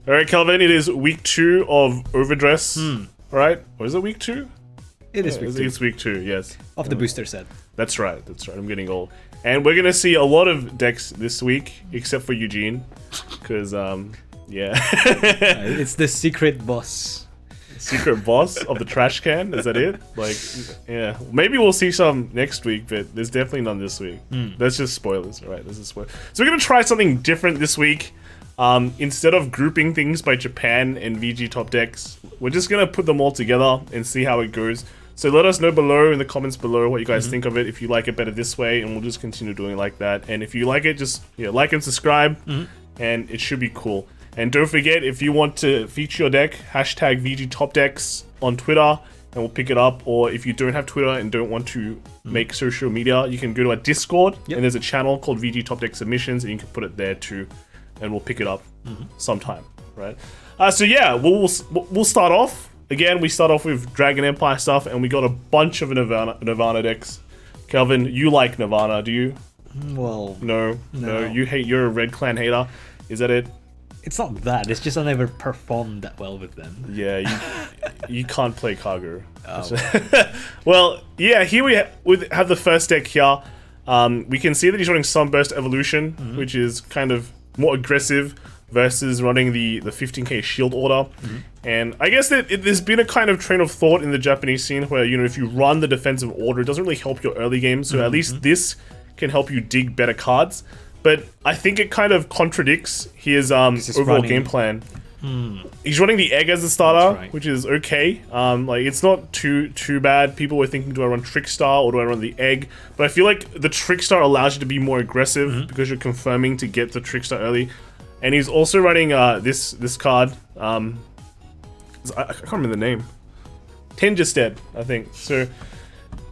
All right, Calvin, it is week 2 of overdress. All right, or is it week 2? It is week 2. It's week 2, yes. Of the booster set. That's right. I'm getting old. And we're gonna see a lot of decks this week, except for Eugene, because yeah. It's the secret boss. Secret boss of the trash can. Is that it? Like, yeah. Maybe we'll see some next week, but there's definitely none this week. That's just spoilers, all right? This is spoilers. So we're gonna try something different this week. Instead of grouping things by Japan and VG top decks, we're just gonna put them all together and see how it goes. So let us know below in the comments below what you guys think of it, if you like it better this way, and we'll just continue doing it like that. And if you like it, just like and subscribe, and it should be cool. And don't forget, if you want to feature your deck, hashtag VG top decks on Twitter, and we'll pick it up. Or if you don't have Twitter and don't want to make social media, you can go to our Discord, and there's a channel called VG top deck submissions, and you can put it there too. And we'll pick it up sometime, right? So yeah, we'll start off. Again, we start off with Dragon Empire stuff, and we got a bunch of Nirvana decks. Kelvin, you like Nirvana, do you? Well, No. You're a Red Clan hater. Is that it? it's not that. It's just I never performed that well with them. Yeah, you can't play Cargo. Oh. Well, yeah, here we have the first deck here. We can see that he's running Sunburst Evolution, which is kind of more aggressive versus running the 15k shield order. And I guess that there's been a kind of train of thought in the Japanese scene where, if you run the defensive order, it doesn't really help your early game, so at least this can help you dig better cards. But I think it kind of contradicts his overall game plan. He's running the egg as a starter, which is okay. Like, it's not too bad. People were thinking, do I run Trickstar or do I run the egg? But I feel like the Trickstar allows you to be more aggressive because you're confirming to get the Trickstar early. And he's also running this card. I can't remember the name. Tenjestead, I think. So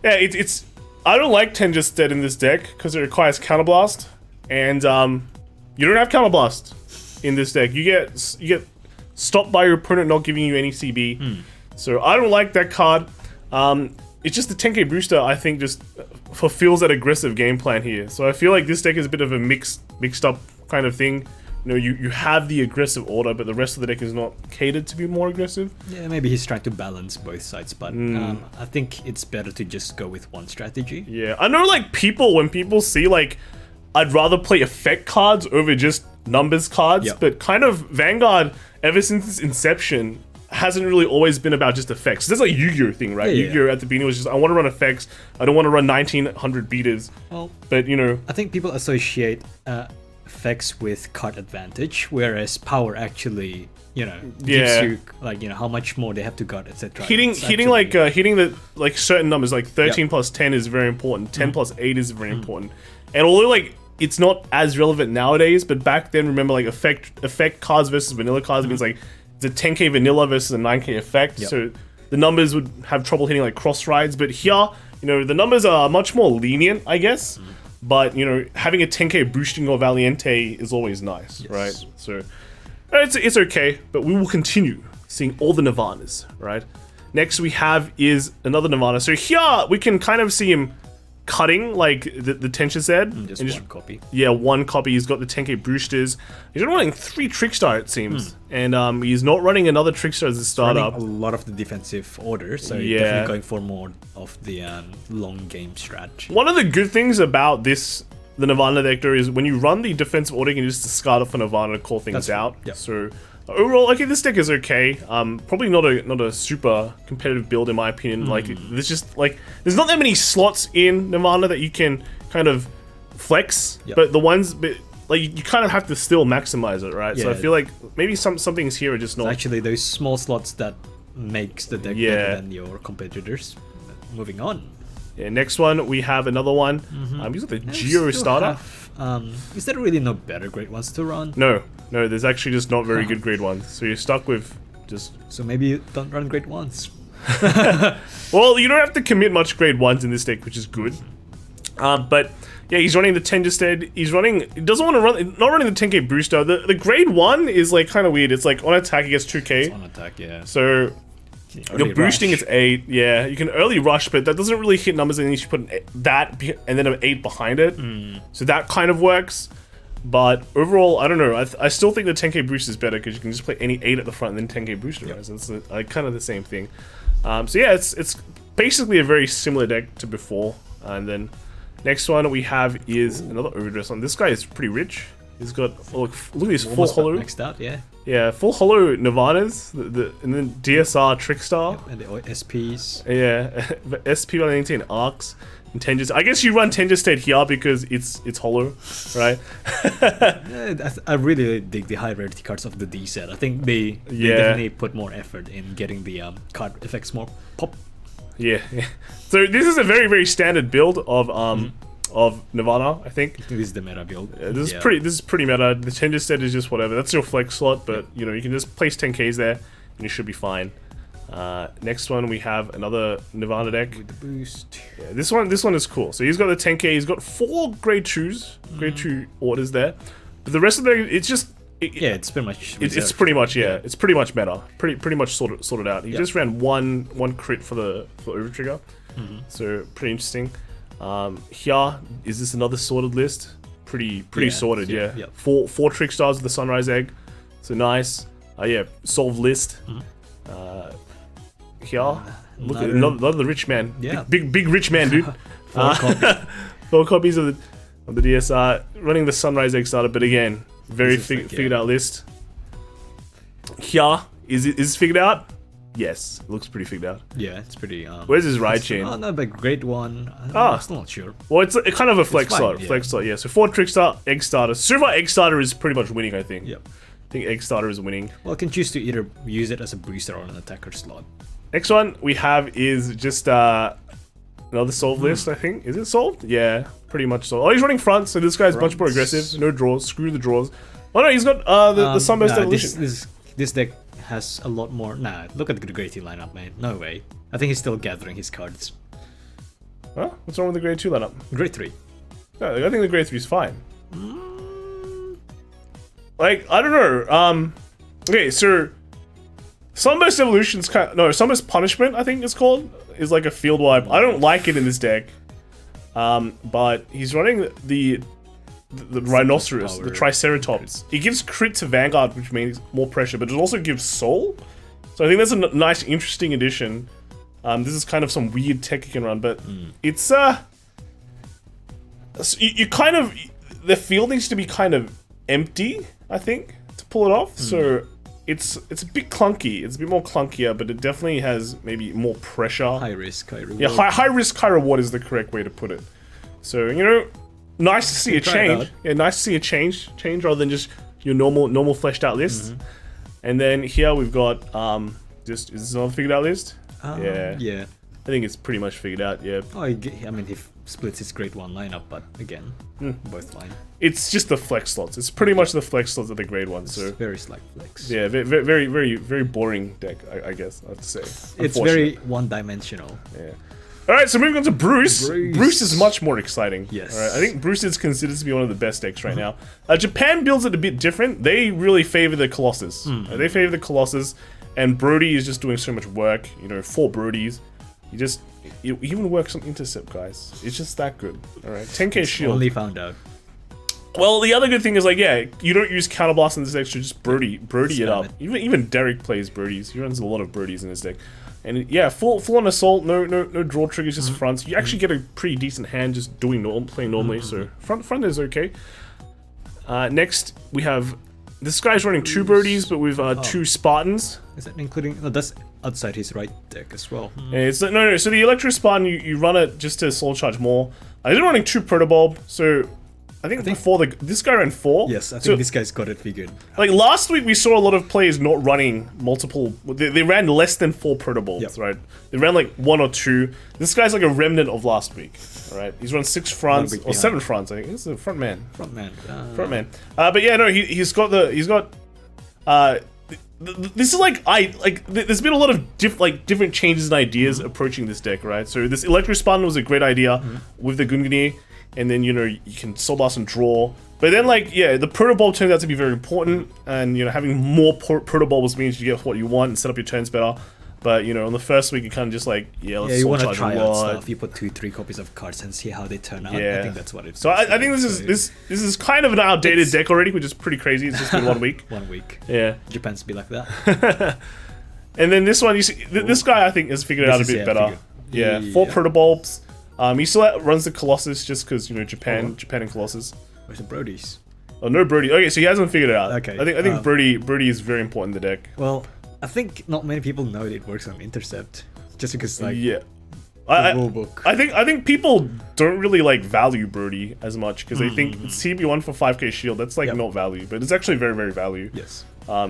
yeah, it's I don't like Tenjestead in this deck because it requires Counterblast, and you don't have Counterblast in this deck. You get stopped by your opponent not giving you any CB. So I don't like that card. It's just the 10k booster, I think, just fulfills that aggressive game plan here. So I feel like this deck is a bit of a mixed up kind of thing. You have the aggressive order, but the rest of the deck is not catered to be more aggressive. Yeah, maybe he's trying to balance both sides, but I think it's better to just go with one strategy. Yeah, I know, like, when people see, like, I'd rather play effect cards over just numbers cards, but kind of Vanguard, ever since its inception, hasn't really always been about just effects. That's like Yu-Gi-Oh thing, right? Yeah, Yu-Gi-Oh at the beginning was just, I want to run effects, I don't want to run 1900 beaters. Well, but, I think people associate effects with card advantage, whereas power actually, gives you, like, how much more they have to guard, etc. Hitting the certain numbers, like 13 plus 10 is very important, 10 plus 8 is very important. And although, like, it's not as relevant nowadays, but back then, remember, like, effect cards versus vanilla cards means, like, it's a 10k vanilla versus a 9k effect, so the numbers would have trouble hitting, like, cross rides. But here, the numbers are much more lenient, I guess. But, having a 10k boosting or Valiente is always nice, right? So, it's okay, but we will continue seeing all the Nirvanas, right? Next we have is another Nirvana. So here, we can kind of see him cutting, like, the Tenjestead. Just one copy. Yeah, one copy. He's got the 10k boosters. He's only running 3 Trickstar, it seems. And he's not running another Trickstar as a startup. A lot of the defensive orders, so you're definitely going for more of the long game strat. One of the good things about the Nirvana deck though is when you run the defensive order, you can just discard off a Nirvana to call things out. So overall, okay, this deck is okay. Probably not a super competitive build in my opinion. Like, there's just, like, there's not that many slots in Nirvana that you can kind of flex, but the ones, like, you kind of have to still maximize it, right? So I feel like maybe some things here are just not. It's actually those small slots that makes the deck better than your competitors. Moving on. Yeah, next one we have another one. He's got the Geo starter. Is there really no better grade ones to run? No, there's actually just not very good grade ones. So you're stuck with just. So maybe you don't run grade ones. Well, you don't have to commit much grade ones in this deck, which is good. But yeah, he's running the Tenjestead. He doesn't want to run, not running the 10k booster. The grade 1 is, like, kind of weird. It's like on attack he gets 2k. It's on attack, yeah. So your boosting is 8. Yeah, you can early rush, but that doesn't really hit numbers, and you should put that and then an 8 behind it. So that kind of works. But overall, I don't know. I still think the 10k boost is better because you can just play any 8 at the front and then 10k booster. Right? So it's kind of the same thing. So yeah, it's basically a very similar deck to before. And then next one we have is another overdress one. This guy is pretty rich. He's got look at this full hollow. Next out, yeah. Yeah, full hollow Nirvanas, and then DSR Trickstar. Yep, and the SPs. Yeah, SP 118 Arcs. And Tenjis. I guess you run Tenjis State here because it's hollow, right? I really dig the high rarity cards of the D set. I think they definitely put more effort in getting the card effects more pop. Yeah. So this is a very, very standard build of Nirvana, I think. This is the meta build. This is pretty meta. The Tenjis State is just whatever. That's your flex slot, but you know, you can just place 10Ks there and you should be fine. Next one we have another Nirvana deck with the boost. Yeah, this one is cool. So he's got the 10k. He's got 4 grade 2s, grade 2 orders there, but the rest of the it's just it's pretty much it's pretty much it's pretty much meta, pretty much sorted out. He just ran one crit for overtrigger, so pretty interesting. Here is this another sorted list, pretty sorted. Yeah. 4 trick stars with the sunrise egg, so nice. Solve list. Here, look at another rich man. Yeah, big rich man, dude. 4 copies of the DSR, running the Sunrise Egg starter, but again, very figured out list. Here is it figured out? Yes, it looks pretty figured out. Yeah, it's pretty. Where's his ride chain? Oh, no, but grade 1. I'm still not sure. Well, it's kind of a flex slot. Flex slot, yeah. So 4 Trickstar, Egg starter. So far, Egg starter is pretty much winning, I think. Yep. I think Egg starter is winning. Well, I can choose to either use it as a booster or an attacker slot. Next one we have is just another solve list, I think. Is it solved? Yeah, pretty much solved. Oh, he's running front, so this guy's much more aggressive. No draws. Screw the draws. Oh no, he's got the Sunburst Evolution. This deck has a lot more. Nah, look at the grade 2 lineup, man. No way. I think he's still gathering his cards. Huh? What's wrong with the grade 2 lineup? Grade 3. No, I think the grade 3 is fine. Like, I don't know. Okay, so Sunburst Evolution's Sunburst Punishment, I think it's called, is like a field wipe. I don't like it in this deck. But he's running the Rhinoceros, the Triceratops. It gives crit to Vanguard, which means more pressure, but it also gives Soul. So I think that's a nice, interesting addition. This is kind of some weird tech you can run, but it's you kind of, the field needs to be kind of empty, I think, to pull it off. So it's a bit clunky. It's a bit more clunkier, but it definitely has maybe more pressure. High risk, high reward. Yeah, high risk, high reward is the correct way to put it. So, you know, nice to see a change. Yeah, nice to see a change rather than just your normal fleshed out list. And then here we've got is this another figured out list? Yeah. I think it's pretty much figured out. Yeah. Oh, I mean, he splits his grade 1 lineup, but again, both fine. It's just the flex slots. It's pretty much the flex slots of the grade 1. So very slight flex. Yeah, very boring deck. I guess I have to say. It's very one-dimensional. Yeah. All right, so moving on to Bruce. Bruce is much more exciting. Yes. All right, I think Bruce is considered to be one of the best decks right now. Japan builds it a bit different. They really favor the Colossus. They favor the Colossus, and Brody is just doing so much work. You know, 4 Brodies. You even works on intercept, guys. It's just that good. All right, 10k shield. Only found out. Well, the other good thing is, like, yeah, you don't use counterblast in this deck, so just Brody it up. Even Derek plays Brodies. He runs a lot of Brodies in his deck. And yeah, full on assault, no draw triggers, just fronts. You actually get a pretty decent hand just playing normally. So front is okay. Next we have this guy's running 2 Brodies, but with 2 Spartans. Is that including? No, that's outside his right deck as well. Yeah, it's no. So the Electro Spartan, you run it just to soul charge more. I did running 2 Protobulb, so. I think before this guy ran 4. Yes, I think this guy's got it figured. Like last week, we saw a lot of players not running multiple. They ran less than 4 Protobulbs, right? They ran like 1 or 2. This guy's like a remnant of last week. All right, he's run 6 fronts or 7 fronts. I think he's a front man. Front man. But yeah, no, he's got. This is there's been a lot of different changes and ideas approaching this deck, right? So this Electro Spartan was a great idea with the Gungnir. And then, you know, you can Soul Blast and draw. But then, like, yeah, the Protobulb turns out to be very important. And, you know, having more Protobulbs means you get what you want and set up your turns better. But you know, on the first week, you kind of just like, let's you soul want to charge try a out lot. stuff. You put 2-3 copies of cards and see how they turn out. Yeah. I think that's what it's. So I think this is kind of an outdated deck already, which is pretty crazy. It's just been 1 week. 1 week. Yeah. Japan's be like that. And then this one, you see, this guy I think has figured it out a bit better. Yeah, 4 protobulbs. He still runs the Colossus just because you know Japan and Colossus. Where's the Brodies? Oh no, Brody. Okay, so he hasn't figured it out. Okay. I think Brody is very important in the deck. Well, I think not many people know it works on intercept, just because like Yeah. the rule book. I think people don't really like value Brody as much because they think it's CB1 for 5k shield. That's like not value, but it's actually very, very value. Yes.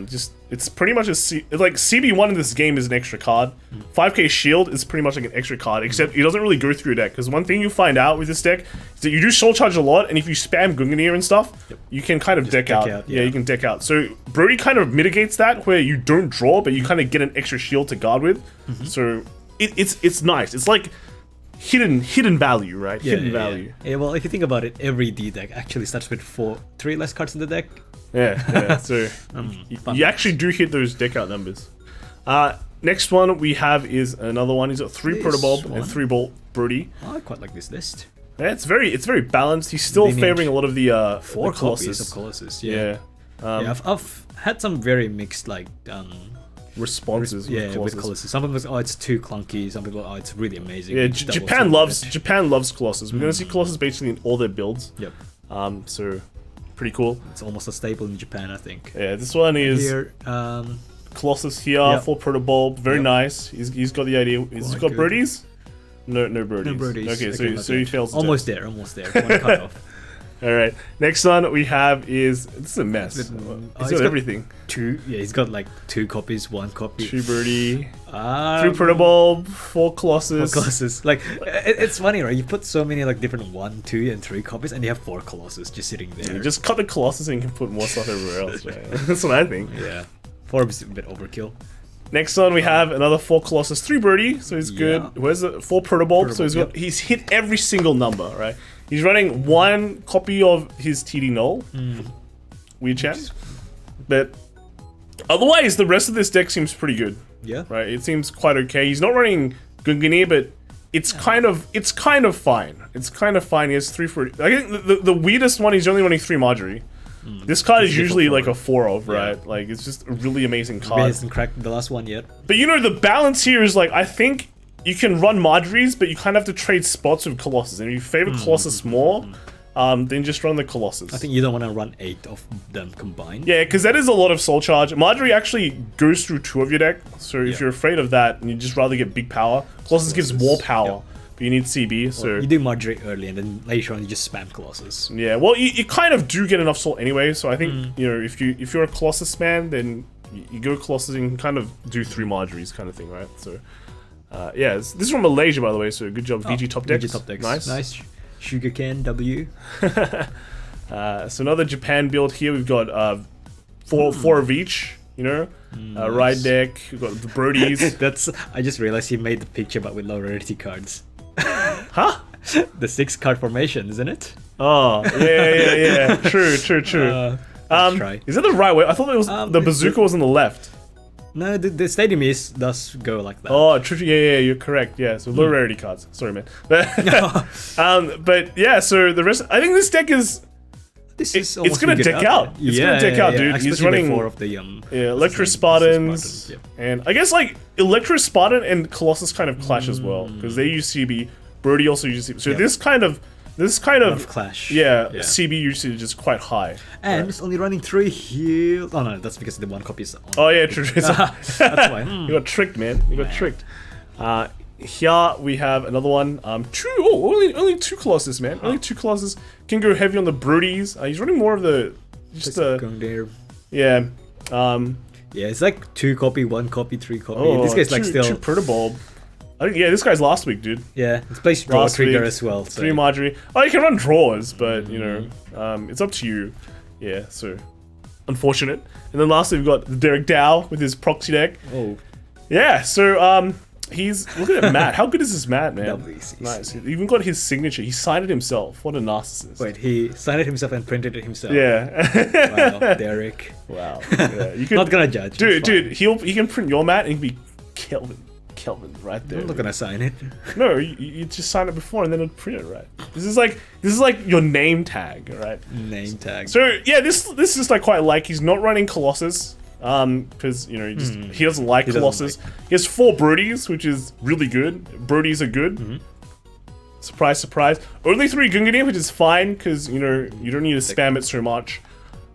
Just it's pretty much like CB1 in this game is an extra card. 5k shield is pretty much like an extra card, except it doesn't really go through your deck. Because one thing you find out with this deck is that you do soul charge a lot, and if you spam Gungnir and stuff, you can kind of deck out. Yeah, you can deck out. So Brody kind of mitigates that, where you don't draw, but you kind of get an extra shield to guard with. So it's nice. It's like hidden value, right? Hidden value. Yeah, well, if you think about it, every D deck actually starts with 3 less cards in the deck. Yeah. So you actually do hit those deck out numbers. Next one we have is another one. He's got 3 Protobulb and 3 Bolt Brody. Oh, I quite like this list. Yeah, it's very balanced. He's still favoring a lot of the 4 the copies of Colossus. Yeah. I've had some very mixed like responses. With Colossus. Some people it's too clunky. Some people it's really amazing. Yeah, Japan loves Colossus. We're gonna see Colossus basically in all their builds. Yep. So pretty cool. It's almost a staple in Japan, I think. Yeah, this one is here. Colossus here, 4 Protobulb, very nice. He's got the idea. He's got Brodies? No Brodies. No Brodies. Okay, so he fails. Almost there. One cut off. All right. Next one we have is this is a mess. He's got everything. 2. Yeah, he's got like 2 copies, 1 copy. 2 Brody, 3 Protobulb, 4 Colossus. 4 Colossus. Like it's funny, right? You put so many like different 1, 2, and 3 copies, and you have 4 Colossus just sitting there. You just cut the Colossus and you can put more stuff everywhere else. Right? That's what I think. Yeah. 4 is a bit overkill. Next one we have another 4 Colossus, 3 Brody, so he's good. Where's the 4 Protobulb? So he's hit every single number, right? He's running 1 copy of his TD Null. Weird chat. But otherwise, the rest of this deck seems pretty good. Yeah. Right? It seems quite okay. He's not running Gungnir, but it's kind of fine. It's kind of fine. He has 3 for. I think the weirdest one, he's only running 3 Marjorie. This card is usually like a 4 of, right? Yeah. Like it's just a really amazing card. He hasn't cracked the last one yet. But you know, the balance here is like, I think you can run Marjories, but you kind of have to trade spots with Colossus. And if you favor Colossus more, then just run the Colossus. I think you don't want to run 8 of them combined. Yeah, because that is a lot of soul charge. Marjorie actually goes through 2 of your deck. So if you're afraid of that and you just rather get big power, Colossus gives more power. But you need CB, so... Well, you do Marjorie early and then later on you just spam Colossus. Yeah, well, you kind of do get enough soul anyway, so I think, you know, if you're a Colossus man, then you go Colossus and you can kind of do 3 Marjories kind of thing, right? So, yeah, this is from Malaysia, by the way, so good job, VG Top Decks. VG Top Decks. Nice. Sugarcane W. So another Japan build here, we've got 4 of each, you know? Ride deck, we've got the Brodies. I just realized he made the picture but with low rarity cards. Huh? The 6 card formation, isn't it? Oh, yeah. True. Let's try. Is that the right way? I thought it was the bazooka was on the left. No, the stadium does go like that. Oh, true. Yeah, you're correct. Yeah, so low rarity cards. Sorry, man. But yeah, so the rest. I think this deck is. It's gonna deck out. It's gonna deck out, dude. He's running 4 of the Electro Spartans, and I guess like Electro Spartan and Colossus kind of clash as well because they use CB. Brody also uses CB. So this kind of clash. Yeah, CB usage is quite high. And it's only running 3 heals. Oh no, that's because the 1 copy is on. Oh yeah, true. That's why. You got tricked, man. You got tricked. Here we have another one. Only 2 Colossus, man. Only 2 Colossus. Can go heavy on the Brodies. He's running more of the going there. Yeah. Yeah, it's like 2 copy, 1 copy, 3 copy. This guy's like still 2 Protobulb. I think this guy's last week, dude. Yeah, it's plays draw trigger as well. So. 3 Marjorie. Oh, you can run draws, but you know, it's up to you. Yeah, so unfortunate. And then lastly, we've got Derek Dow with his proxy deck. Oh. Yeah, so look at Matt. How good is this Matt, man? WCC. Nice. He even got his signature. He signed it himself. What a narcissist. Wait, he signed it himself and printed it himself. Yeah. Wow, Derek. Wow. Yeah, you could, not gonna judge. Dude, he can print your Matt and he can be Kelvin right there. I'm not gonna sign it. No, you just sign it before and then it'll print it, right? This is like your name tag, right? Name tag. So yeah, this is like quite like he's not running Colossus, because you know he doesn't like Colossus. He has 4 Brodies, which is really good. Brodies are good. Surprise, surprise. Only 3 Gungnir, which is fine because you know you don't need to spam it so much.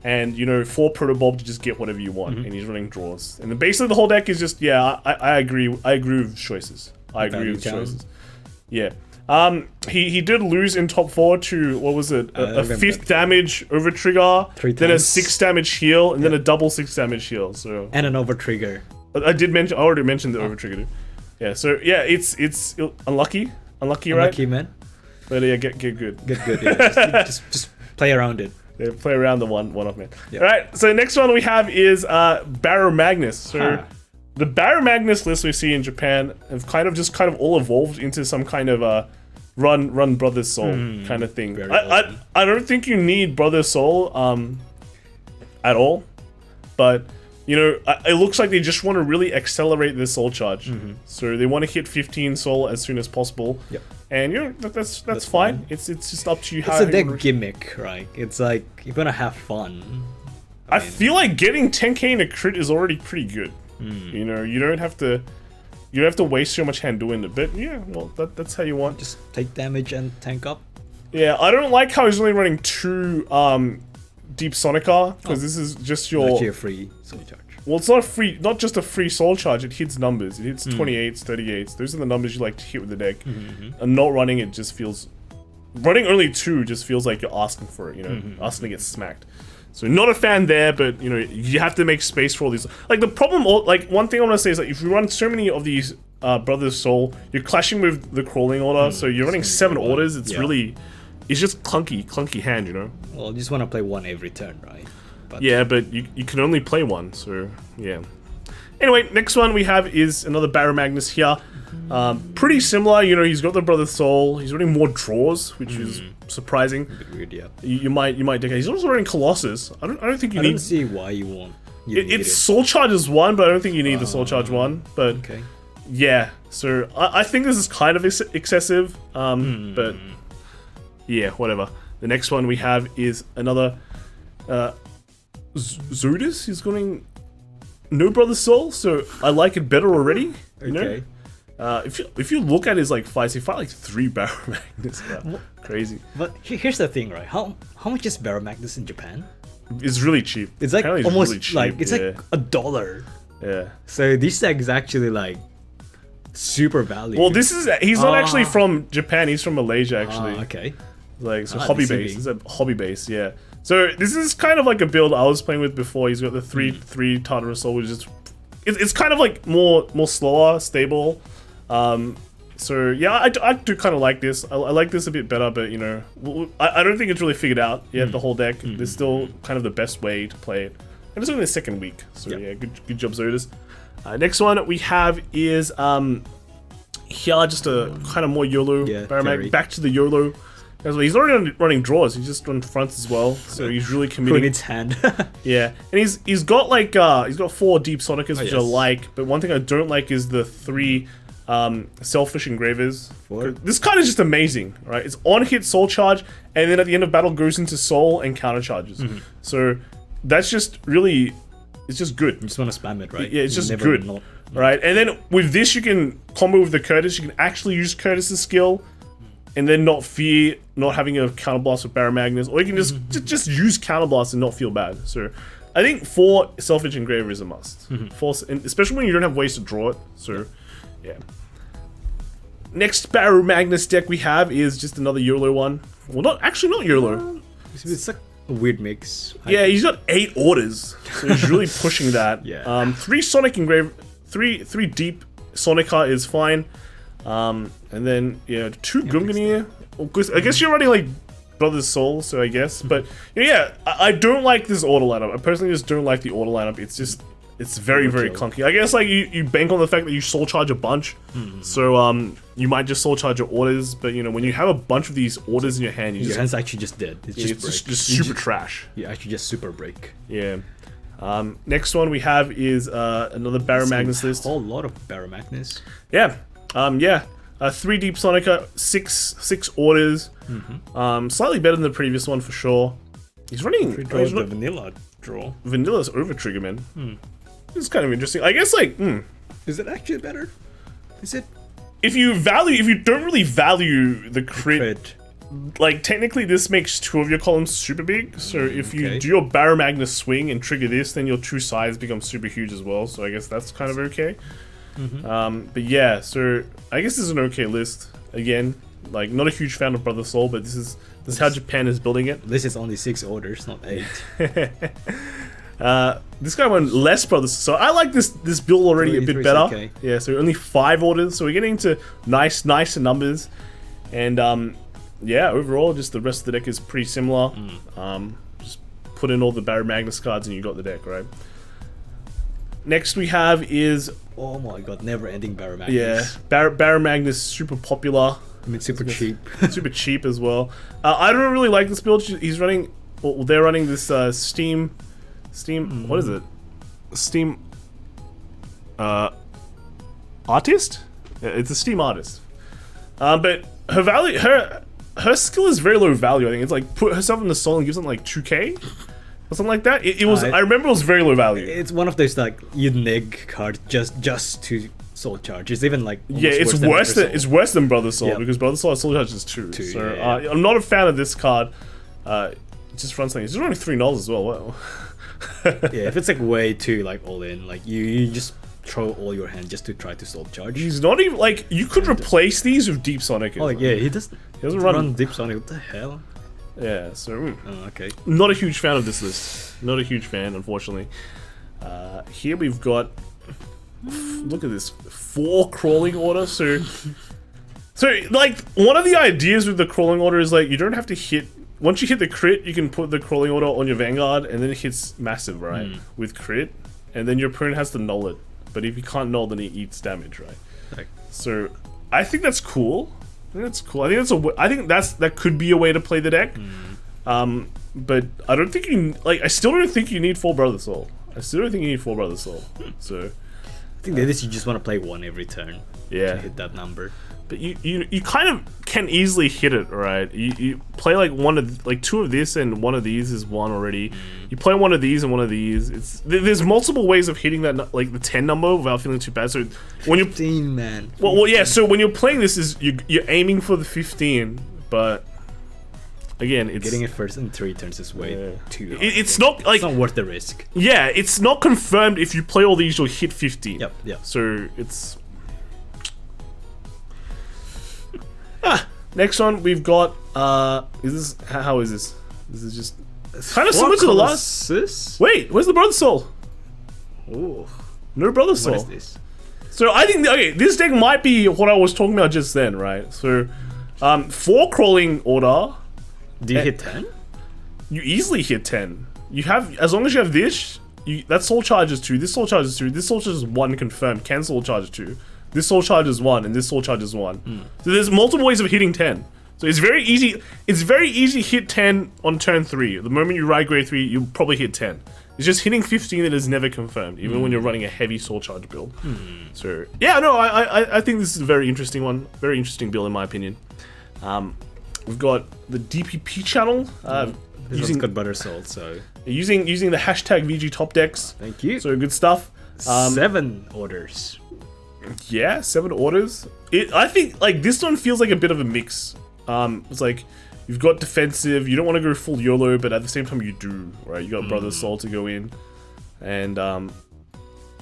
And you know 4 Protobulb to just get whatever you want, and he's running draws. And then basically the whole deck is just I agree. I agree with choices. I agree with choices. Yeah. He did lose in top 4 to what was it? A 5th damage over trigger, then a 6 damage heal, and then a double 6 damage heal. So and an over trigger. I already mentioned the over trigger. Yeah. So yeah, it's unlucky, right? Unlucky, man. But yeah, get good. Get good. Yeah. just play around it. They play around the one-off man. Yep. All right, so next one we have is Baromagnes. So the Baromagnes list we see in Japan have kind of all evolved into some kind of run Brother's Soul kind of thing. I don't think you need Brother's Soul at all, but you know it looks like they just want to really accelerate this soul charge. So they want to hit 15 soul as soon as possible. Yep. And you know that's fine. It's just up to you. It's a deck gimmick, right? It's like you're gonna have fun. I feel like getting 10k in a crit is already pretty good. You know, you don't have to waste so much hand doing it. But yeah, well that's how you want. Just take damage and tank up. Yeah, I don't like how he's only running 2 Deep Sonica because this is just your actually a free soul charge. Well, it's not just a free soul charge, it hits numbers. It hits 28s, 38s. Those are the numbers you like to hit with the deck. And not running it just feels... Running only 2 just feels like you're asking for it, you know? Asking to get smacked. So not a fan there, but, you know, you have to make space for all these... Like, the problem... Like, one thing I want to say is that if you run so many of these Brothers Soul, you're clashing with the crawling order, so you're running 7 orders, it's really... It's just clunky hand, you know? Well, you just want to play 1 every turn, right? But yeah, but you can only play 1, so yeah. Anyway, next one we have is another Baromagnes here. Pretty similar, you know, he's got the Brother Soul. He's running more draws, which is surprising. A bit weird, yeah. You might deck. He's also running Colossus. I don't think you need. I don't see why you want. It's Soul Charge is 1, but I don't think you need the Soul Charge 1. But yeah, so I think this is kind of excessive. But yeah, whatever. The next one we have is another. Zodus, he's going no Brother Soul, so I like it better already. You know? If you look at his like fights, he fought like 3 Baromagnes. Crazy. But here's the thing, right? How much is Baromagnes in Japan? It's really cheap. It's like almost really cheap, like it's like $1. Yeah. So this deck is actually like super valuable. Well, he's not actually from Japan. He's from Malaysia actually. Okay. Like so hobby base. It's a hobby base. Yeah. So this is kind of like a build I was playing with before. He's got the 3 Tartarus Soul, which is it's kind of like more slower, stable. So yeah, I do kind of like this. I like this a bit better, but you know, I don't think it's really figured out yet. The whole deck. There's still kind of the best way to play it, and it's only the 2nd week. So yeah, good job, Zodus. Next one we have is here just a kind of more YOLO Baromag. Back to the YOLO. He's already running draws. He's just on fronts as well, so he's really committing. Put its hand. Yeah, and he's got like he's got 4 Deep Sonicas, which I like. But one thing I don't like is the 3 Selfish Engravers. This card is just amazing, right? It's on hit Soul Charge, and then at the end of battle goes into Soul and counter charges. So that's just really, it's just good. You just want to spam it, right? Yeah, it's just good, right? And then with this, you can combo with the Curtis. You can actually use Curtis's skill. And then not fear not having a counterblast with Baromagnes, or you can just use counterblast and not feel bad. So I think 4 Selfish Engraver is a must, and especially when you don't have ways to draw it. So yeah. Next Baromagnes deck we have is just another YOLO one. Well, not YOLO. It's like a weird mix. Yeah, he's got 8 orders, so he's really pushing that. Yeah. 3 Sonic Engraver, 3 Deep Sonica is fine. And then, 2 Gungnir. I guess you're running like Brother's Soul, so I guess. But, yeah, I don't like this order lineup. I personally just don't like the order lineup. It's just, it's very, very clunky. I guess, like, you bank on the fact that you soul charge a bunch. So, you might just soul charge your orders. But, when you have a bunch of these orders in your hand, your hand's actually just dead. It's just super trash. You actually just super break. Yeah. Next one we have is another Baromagnes list. A whole lot of Baromagnes. Yeah. 3 Deep Sonica, 6 orders. Slightly better than the previous one for sure. He's running. Draws the vanilla draw. Vanilla's over trigger, man. This is kind of interesting. I guess like. Is it actually better? Is it? If you don't really value the crit, like technically this makes 2 of your columns super big. So if you do your Baromagnes swing and trigger this, then your 2 sides become super huge as well. So I guess that's kind of okay. But yeah, so I guess this is an okay list. Again, like not a huge fan of Brother Soul, but this is how Japan is building it. This is only 6 orders, not 8. This guy went less Brothers, so I like this build already a bit better. Okay. Yeah, so only 5 orders, so we're getting into nicer numbers, and yeah, overall, just the rest of the deck is pretty similar. Just put in all the Baromagnes cards and you got the deck, right? Next we have is oh my god, never-ending Baromagnes. Yeah, Baromagnes super popular. I mean, super cheap. Super cheap as well. I don't really like this build. He's running, well, they're running this Steam. What is it? Steam artist? Yeah, it's a Steam artist. But her value, her skill is very low value. I think it's like put herself in the soul and gives them like 2k or something like that. It was. I remember it was very low value. It's one of those like you neg cards just to soul charge. It's even like it's worse than Brother Soul because Brother Soul has soul charges too. So I'm not a fan of this card. It just runs things. It's only $3 as well. Wow. Yeah, if it's like way too like all in, like you just throw all your hand just to try to soul charge. He's not even like you could replace these with Deep Sonic. Oh yeah, he doesn't run Deep Sonic. What the hell? Yeah, so okay. Not a huge fan of this list. Not a huge fan, unfortunately. Here we've got. Look at this, 4 crawling order. So like one of the ideas with the crawling order is like you don't have to hit. Once you hit the crit, you can put the crawling order on your Vanguard, and then it hits massive, right? With crit, and then your opponent has to null it. But if you can't null, then it eats damage, right? Okay. So I think that's cool. I think that could be a way to play the deck. But I don't think I still don't think you need 4 Brother Soul. So I think that is you just want to play 1 every turn. Yeah. To hit that number. But you kind of can easily hit it, right? You play like 2 of this and 1 of these is 1 already. You play 1 of these and 1 of these. There's multiple ways of hitting that, like the 10 number without feeling too bad. So when you 15, man. Well, yeah. So when you're playing this, is you're aiming for the 15, but again, it's getting it first in 3 turns is way too hard. It's not like it's not worth the risk. Yeah, it's not confirmed. If you play all these, you'll hit 15. Yep. So it's. Next one we've got is this how is this? This is just kind of similar to the last. Wait, where's the Brother Soul? Oh, no Brother Soul. What is this? So I think this deck might be what I was talking about just then, right? So 4 crawling order. Do you hit 10? You easily hit 10. You have, as long as you have this, that soul charges 2, this soul charges 2, this soul charges 1 confirmed, can soul charge 2. This soul charges 1 and this soul charges 1. So there's multiple ways of hitting 10. So it's very easy. It's very easy to hit 10 on turn 3. The moment you ride grade 3, you'll probably hit 10. It's just hitting 15 that is never confirmed, even when you're running a heavy soul charge build. So yeah, no, I think this is a very interesting one. Very interesting build in my opinion. We've got the DPP channel. This one's got Butter Soul, so using the hashtag VG top decks. Thank you. So good stuff. 7 orders. Yeah, 7 orders. I think like this one feels like a bit of a mix. It's like you've got defensive, you don't want to go full YOLO, but at the same time you do, right? You got Brother Soul to go in, and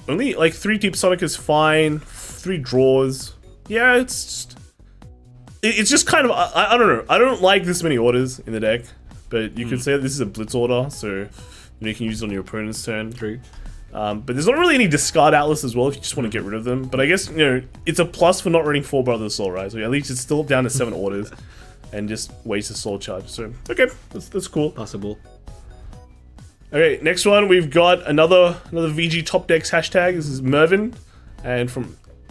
only like 3 Deep Sonic is fine. 3 draws. Yeah, it's just kind of I don't know. I don't like this many orders in the deck, but you could say that this is a blitz order, so you can use it on your opponent's turn. True. But there's not really any discard atlas as well if you just want to get rid of them. But I guess, it's a plus for not running 4 Brother Soul, right? So at least it's still down to 7 orders and just waste a soul charge. So, okay, that's cool. Possible. Okay, next one, we've got another VG top decks hashtag. This is Mervin, and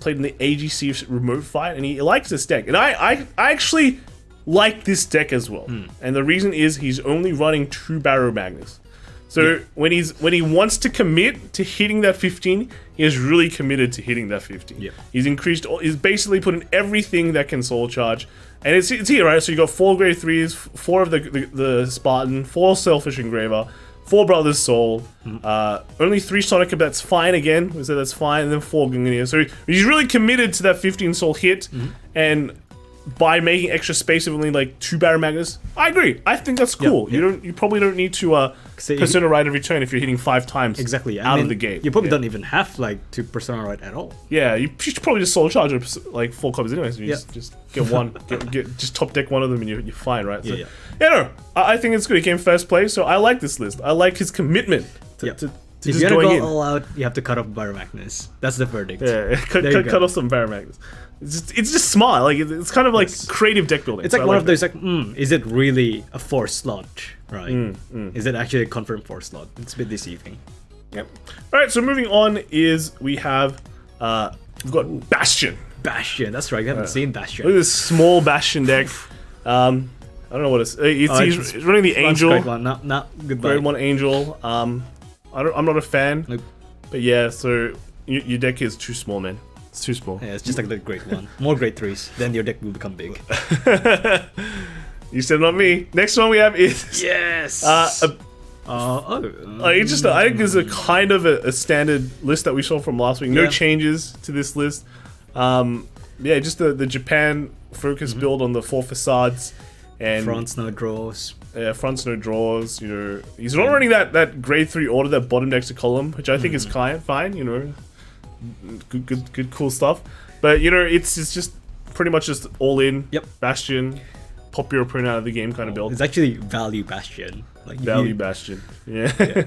played in the AGC remote fight, and he likes this deck. And I actually like this deck as well. And the reason is he's only running 2 Baromagnes. So when he wants to commit to hitting that 15, he is really committed to hitting that 15. Yep. He's basically put in everything that can soul charge. And it's here, right? So you got 4 grade 3s, 4 of the Spartan, 4 Selfish Engraver, 4 Brothers Soul, only 3 Sonic, that's fine again. We said that's fine, and then 4 Gungnir. So he's really committed to that 15 soul hit, and by making extra space of only like 2 Baromagnes, I agree. I think that's cool. You probably don't need to Persona Ride every turn if you're hitting 5 times exactly out of the gate. You probably don't even have like to Persona Ride at all. Yeah, you should probably just soul charge like 4 copies anyway. So you just get one, just top deck one of them, and you're fine, right? So, no, I think it's good. He came first place, so I like this list. I like his commitment to If just you're gonna going go in. all out, you have to cut off Baromagnes. That's the verdict. Yeah, cut off some Baromagnes. It's just smart. Like it's kind of like creative deck building. It's like one of those like, is it really a 4 slot, right? Is it actually a confirmed 4 slot? It's a bit deceiving. Yep. All right. So moving on is we have we've got Bastion. Bastion, that's right. We haven't seen Bastion. Look at this small Bastion deck. I don't know what it's. He's running the Angel. Grade 1. No, goodbye. Grade 1 Angel. I'm not a fan. Nope. But yeah, so your deck is too small, man. It's too small. Yeah, it's just like the grade 1. More grade 3s, then your deck will become big. You said not me. Next one we have is yes. I think this is a kind of a standard list that we saw from last week. No changes to this list. Just the Japan focus build on the 4 facades and fronts, no draws. Fronts, no draws. You know, he's not running that grade 3 order that bottom decks a column, which I think is fine. You know, good, cool stuff. But you know, it's just pretty much just all in. Yep. Bastion, pop your opponent out of the game kind of build. It's actually value Bastion. Like value Bastion. Yeah.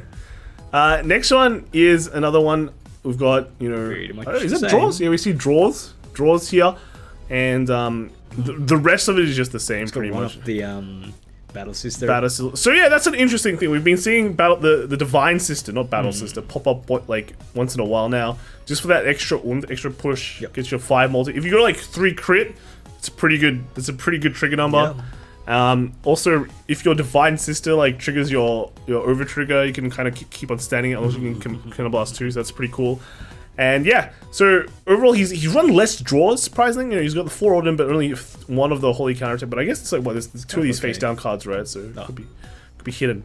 Next one is another one. We've got, you know, is it draws? Yeah, we see draws here, and the rest of it is just the same pretty much. Of the Battle Sister. So yeah, that's an interesting thing. We've been seeing the Divine Sister, not Battle Sister, pop up like once in a while now, just for that extra push. Gets you a 5 multi. If you go like 3 crit, it's pretty good. That's a pretty good trigger number. Also, if your Divine Sister like triggers your over trigger, you can kind of keep on standing it. Also, you can Counterblast too, so that's pretty cool. And yeah, so overall he's run less draws, surprisingly. You know, he's got the 4 Odin, but only 1 of the Holy Counter. But I guess it's like there's 2 of these face down cards, right? So could be hidden.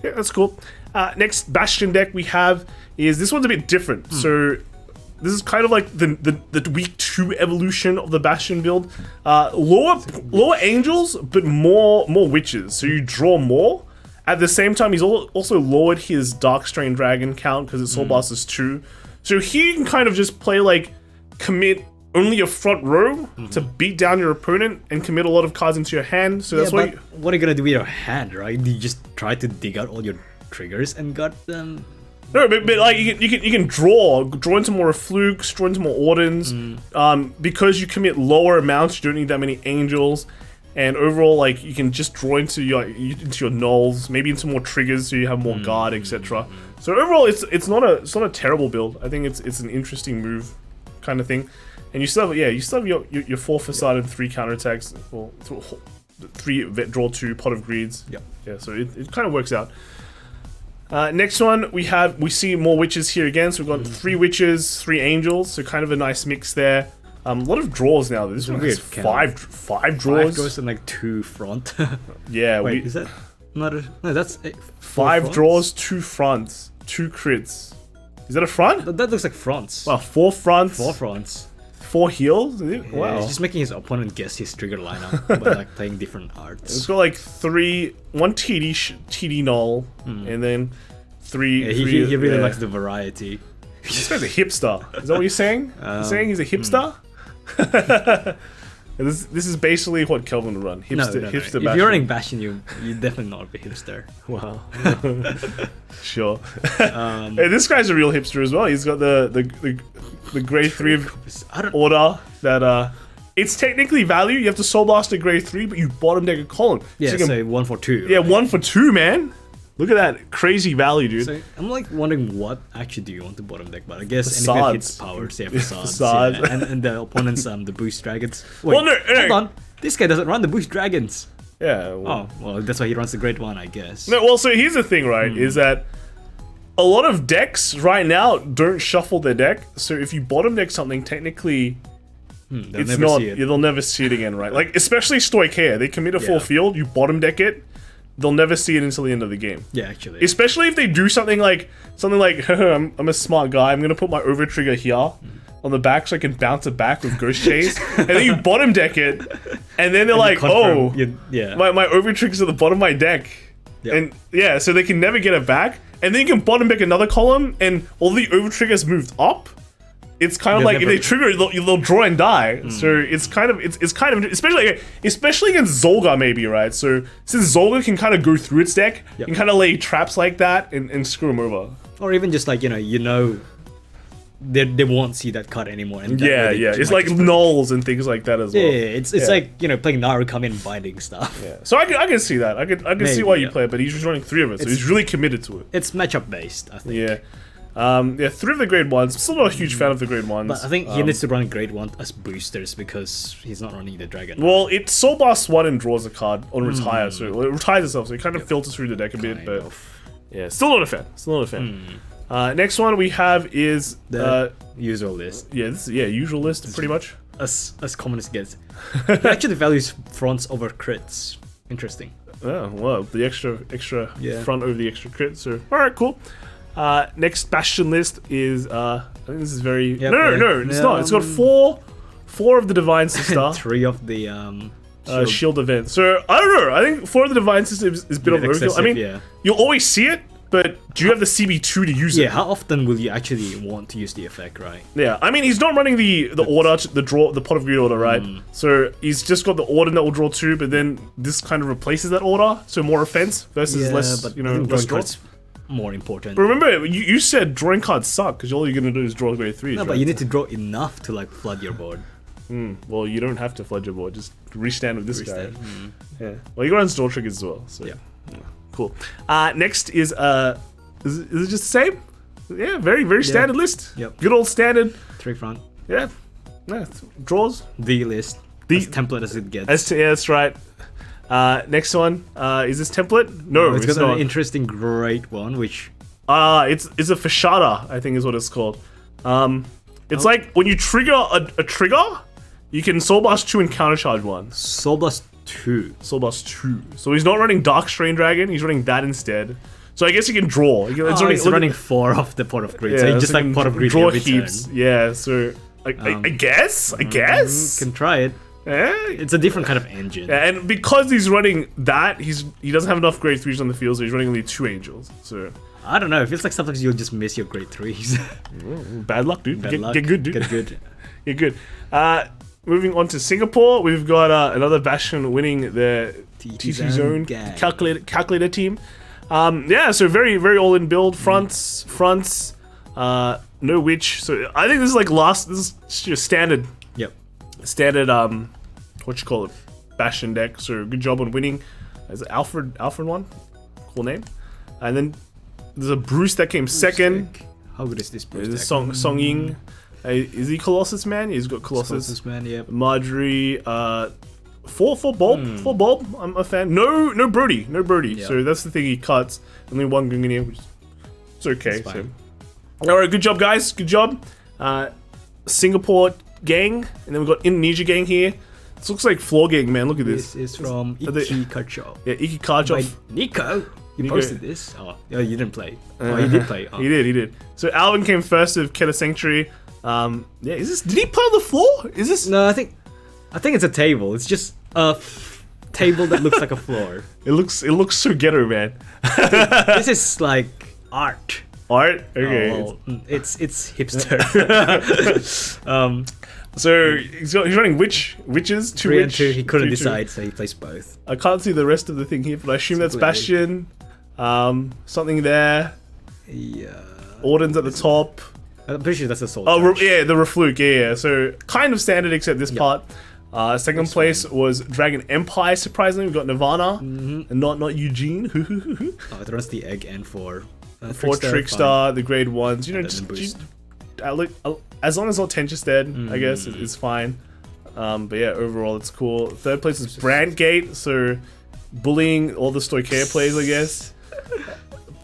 Yeah, that's cool. Next Bastion deck we have is this one's a bit different. So this is kind of like the week 2 evolution of the Bastion build. Lower angels, but more witches. So you draw more. At the same time, he's also lowered his Dark Strain Dragon count because his Soul Blast is 2. So here you can kind of just play like commit only your front row to beat down your opponent and commit a lot of cards into your hand. So that's what are you gonna do with your hand, right? You just try to dig out all your triggers and got them. No, but like you can draw into more flukes, draw into more Ordins. Because you commit lower amounts, you don't need that many angels. And overall, like you can just draw into your nulls, maybe into more triggers, so you have more guard, etc. So overall, it's not a terrible build. I think it's an interesting move, kind of thing. And you still have your 4 facade and 3 counterattacks, or 3 vet draw 2 pot of greeds. Yeah. So it kind of works out. Next one we see more witches here again. So we've got 3 witches, 3 angels. So kind of a nice mix there. A lot of draws now. This one has 5 draws. 5 draws and like 2 front. Yeah. Wait, is that not a... No, that's 5 draws, 2 fronts, 2 crits. Is that a front? That looks like fronts. Wow, 4 fronts. 4 fronts. 4 heals? Wow. Yeah, he's just making his opponent guess his trigger lineup by like playing different arts. It's got like 1 TD null, and then 3... Yeah, he really likes the variety. This guy's a hipster. Is that what you're saying? You're saying he's a hipster? This is basically what Kelvin would run. Hipster Bastion. If you're running Bastion, you definitely not a hipster. Wow. Sure. Hey, this guy's a real hipster as well. He's got the grade 3 order that it's technically value. You have to Soul Blast a grade 3, but you bottom deck a column. Yeah, so 1 for 2. Yeah, right? 1 for 2, man. Look at that crazy value, dude. So I'm like wondering what actually do you want to bottom deck, but I guess anything hits powers, facades. Yeah. And the opponents the boost dragons. Wait, well, no. Hold on. This guy doesn't run the boost dragons. Yeah. Well, Oh, well, that's why he runs the Great One, I guess. no, well, so here's the thing, right? Is that a lot of decks right now don't shuffle their deck. So if you bottom deck something, technically, They'll it's never not. see it. They'll never see it again, right? Like especially Stoichea, they commit a full Yeah. field. You bottom deck it, they'll never see it until the end of the game. Yeah, actually. Especially if they do something like I'm a smart guy. I'm gonna put my over trigger here on the back so I can bounce it back with Ghost Chase, and then you bottom deck it, and then they're like, oh, yeah. my over trigger's at the bottom of my deck, and yeah, so they can never get it back, and then you can bottom deck another column, and all the over triggers moved up. It's kind of They'll like never- if they trigger, they'll draw and die. So it's kind of especially against Zorga maybe, right? So since Zorga can kind of go through its deck, Yep. and kind of lay traps like that and screw them over. Or even just like, they won't see that card anymore. And that Yeah, way they yeah. just It's might like just- nulls and things like that as well. Yeah, it's like, playing Narukami and binding stuff. Yeah. So I can see that. I can see Maybe, why you yeah. play it, but he's just running 3 of it, so It's- he's really committed to it. It's matchup based, I think. Yeah. 3 of the grade ones. Still not a huge fan of the grade ones. But I think he needs to run Grade 1 as boosters because he's not running the Dragon. Well, it Soul Blast 1 and draws a card on retire, so it retires itself, so it kind of filters through the deck a bit, Kind but of. yeah, still not a fan. Next one we have is The usual list. usual list pretty much. As common as it gets. He actually values fronts over crits. Interesting. Oh well, the extra Yeah. front over the extra crit. So all right, cool. Next Bastion list is I think this is very Yep, no, yeah. it's not. It's got four of the Divine Sister. 3 of the shield event. So I don't know. I think 4 of the Divine Sister is a bit of overkill. I excessive, mean, yeah. you'll always see it, but do you have the CB2 to use Yeah, it? how often will you actually want to use the effect, right? Yeah, I mean, he's not running the order, the pot of greed order, right? So he's just got the order that will draw 2, but then this kind of replaces that order, so more offense versus less, but less drawing draw. cards more important. But remember, you said drawing cards suck because all you're gonna do is draw grade 3s. No, right? but you need to draw enough to like flood your board. Well, you don't have to flood your board. Just restand with this Restand. guy. Yeah. Well, you got on store triggers as well. So Yeah. cool. Next is is it just the same? Yeah, very standard list. Yep. Good old standard. 3 front. Yeah. Draws. The list. The- As template as it gets. Yeah, that's right. Next one. Is this template? No, It's it's got not. an interesting great one, which It's a Fashada, I think is what it's called. It's like when you trigger a trigger, you can Soul Blast 2 and countercharge 1. Soul Blast 2. Soul Blast 2. So he's not running Dark Strain Dragon, he's running that instead. So I guess he can draw. It's It's running 4 of the Pot of Greed, so yeah, he just so like he Pot can of Greed draw every heaps. turn. Yeah, so I guess. Can try it. Eh? It's a different kind of engine. Yeah, and because he's running that, he doesn't have enough grade 3s on the field, so he's running only 2 angels. So I don't know, it feels like sometimes you'll just miss your grade 3s. bad luck, dude. Bad luck. Get good, dude. Get good. Get good. Moving on to Singapore, we've got another Bastion winning the TC Zone gang. calculator team. So very all-in build. Fronts, no witch. So I think this is like this is your standard Yep. what you call it, Bastion deck. So good job on winning. Is it Alfred one? Cool name. And then there's a Bruce that came second. How good is this Bruce There's deck? Song Ying. Is he Colossus man? He's got Colossus. Man, yep. Marjorie, four Bulb. I'm a fan. No Brody. Yeah. So that's the thing he cuts. Only 1 Gungnir, which it's okay. It's fine. So. All right, good job, guys. Good job. Singapore gang, and then we've got Indonesia gang here. This looks like floor gang, man. Look at this. This is from Are they- Iki Kacho. Yeah, Iki By Karchov. Nico. You Nico. posted this? Oh, you didn't play. Oh, you did play. Oh. He did. So Alvin came first of Keta Sanctuary. Is this? Did he play on the floor? Is this? No, I think it's a table. It's just a table that looks like a floor. It looks so ghetto, man. This is like art. Art. Okay. Oh, well, it's hipster. So he's running witches, 2 3 and witch. 2. He couldn't 2. decide, so he plays both. I can't see the rest of the thing here, but I assume that's Completely. Bastion. Something there. Yeah. Orden's at the top. I'm pretty sure that's a soul. Oh, charge. the Refluke. Yeah. So kind of standard except this part. Second place was Dragon Empire. Surprisingly, we got Nirvana and not Eugene. Oh, it runs the egg and 4. For Trickstar, the grade 1s. You know, And then boost. as long as not Tenchestead, I guess it's fine. But yeah, overall it's cool. Third place is Brandgate, so bullying all the Stoicheia players, I guess.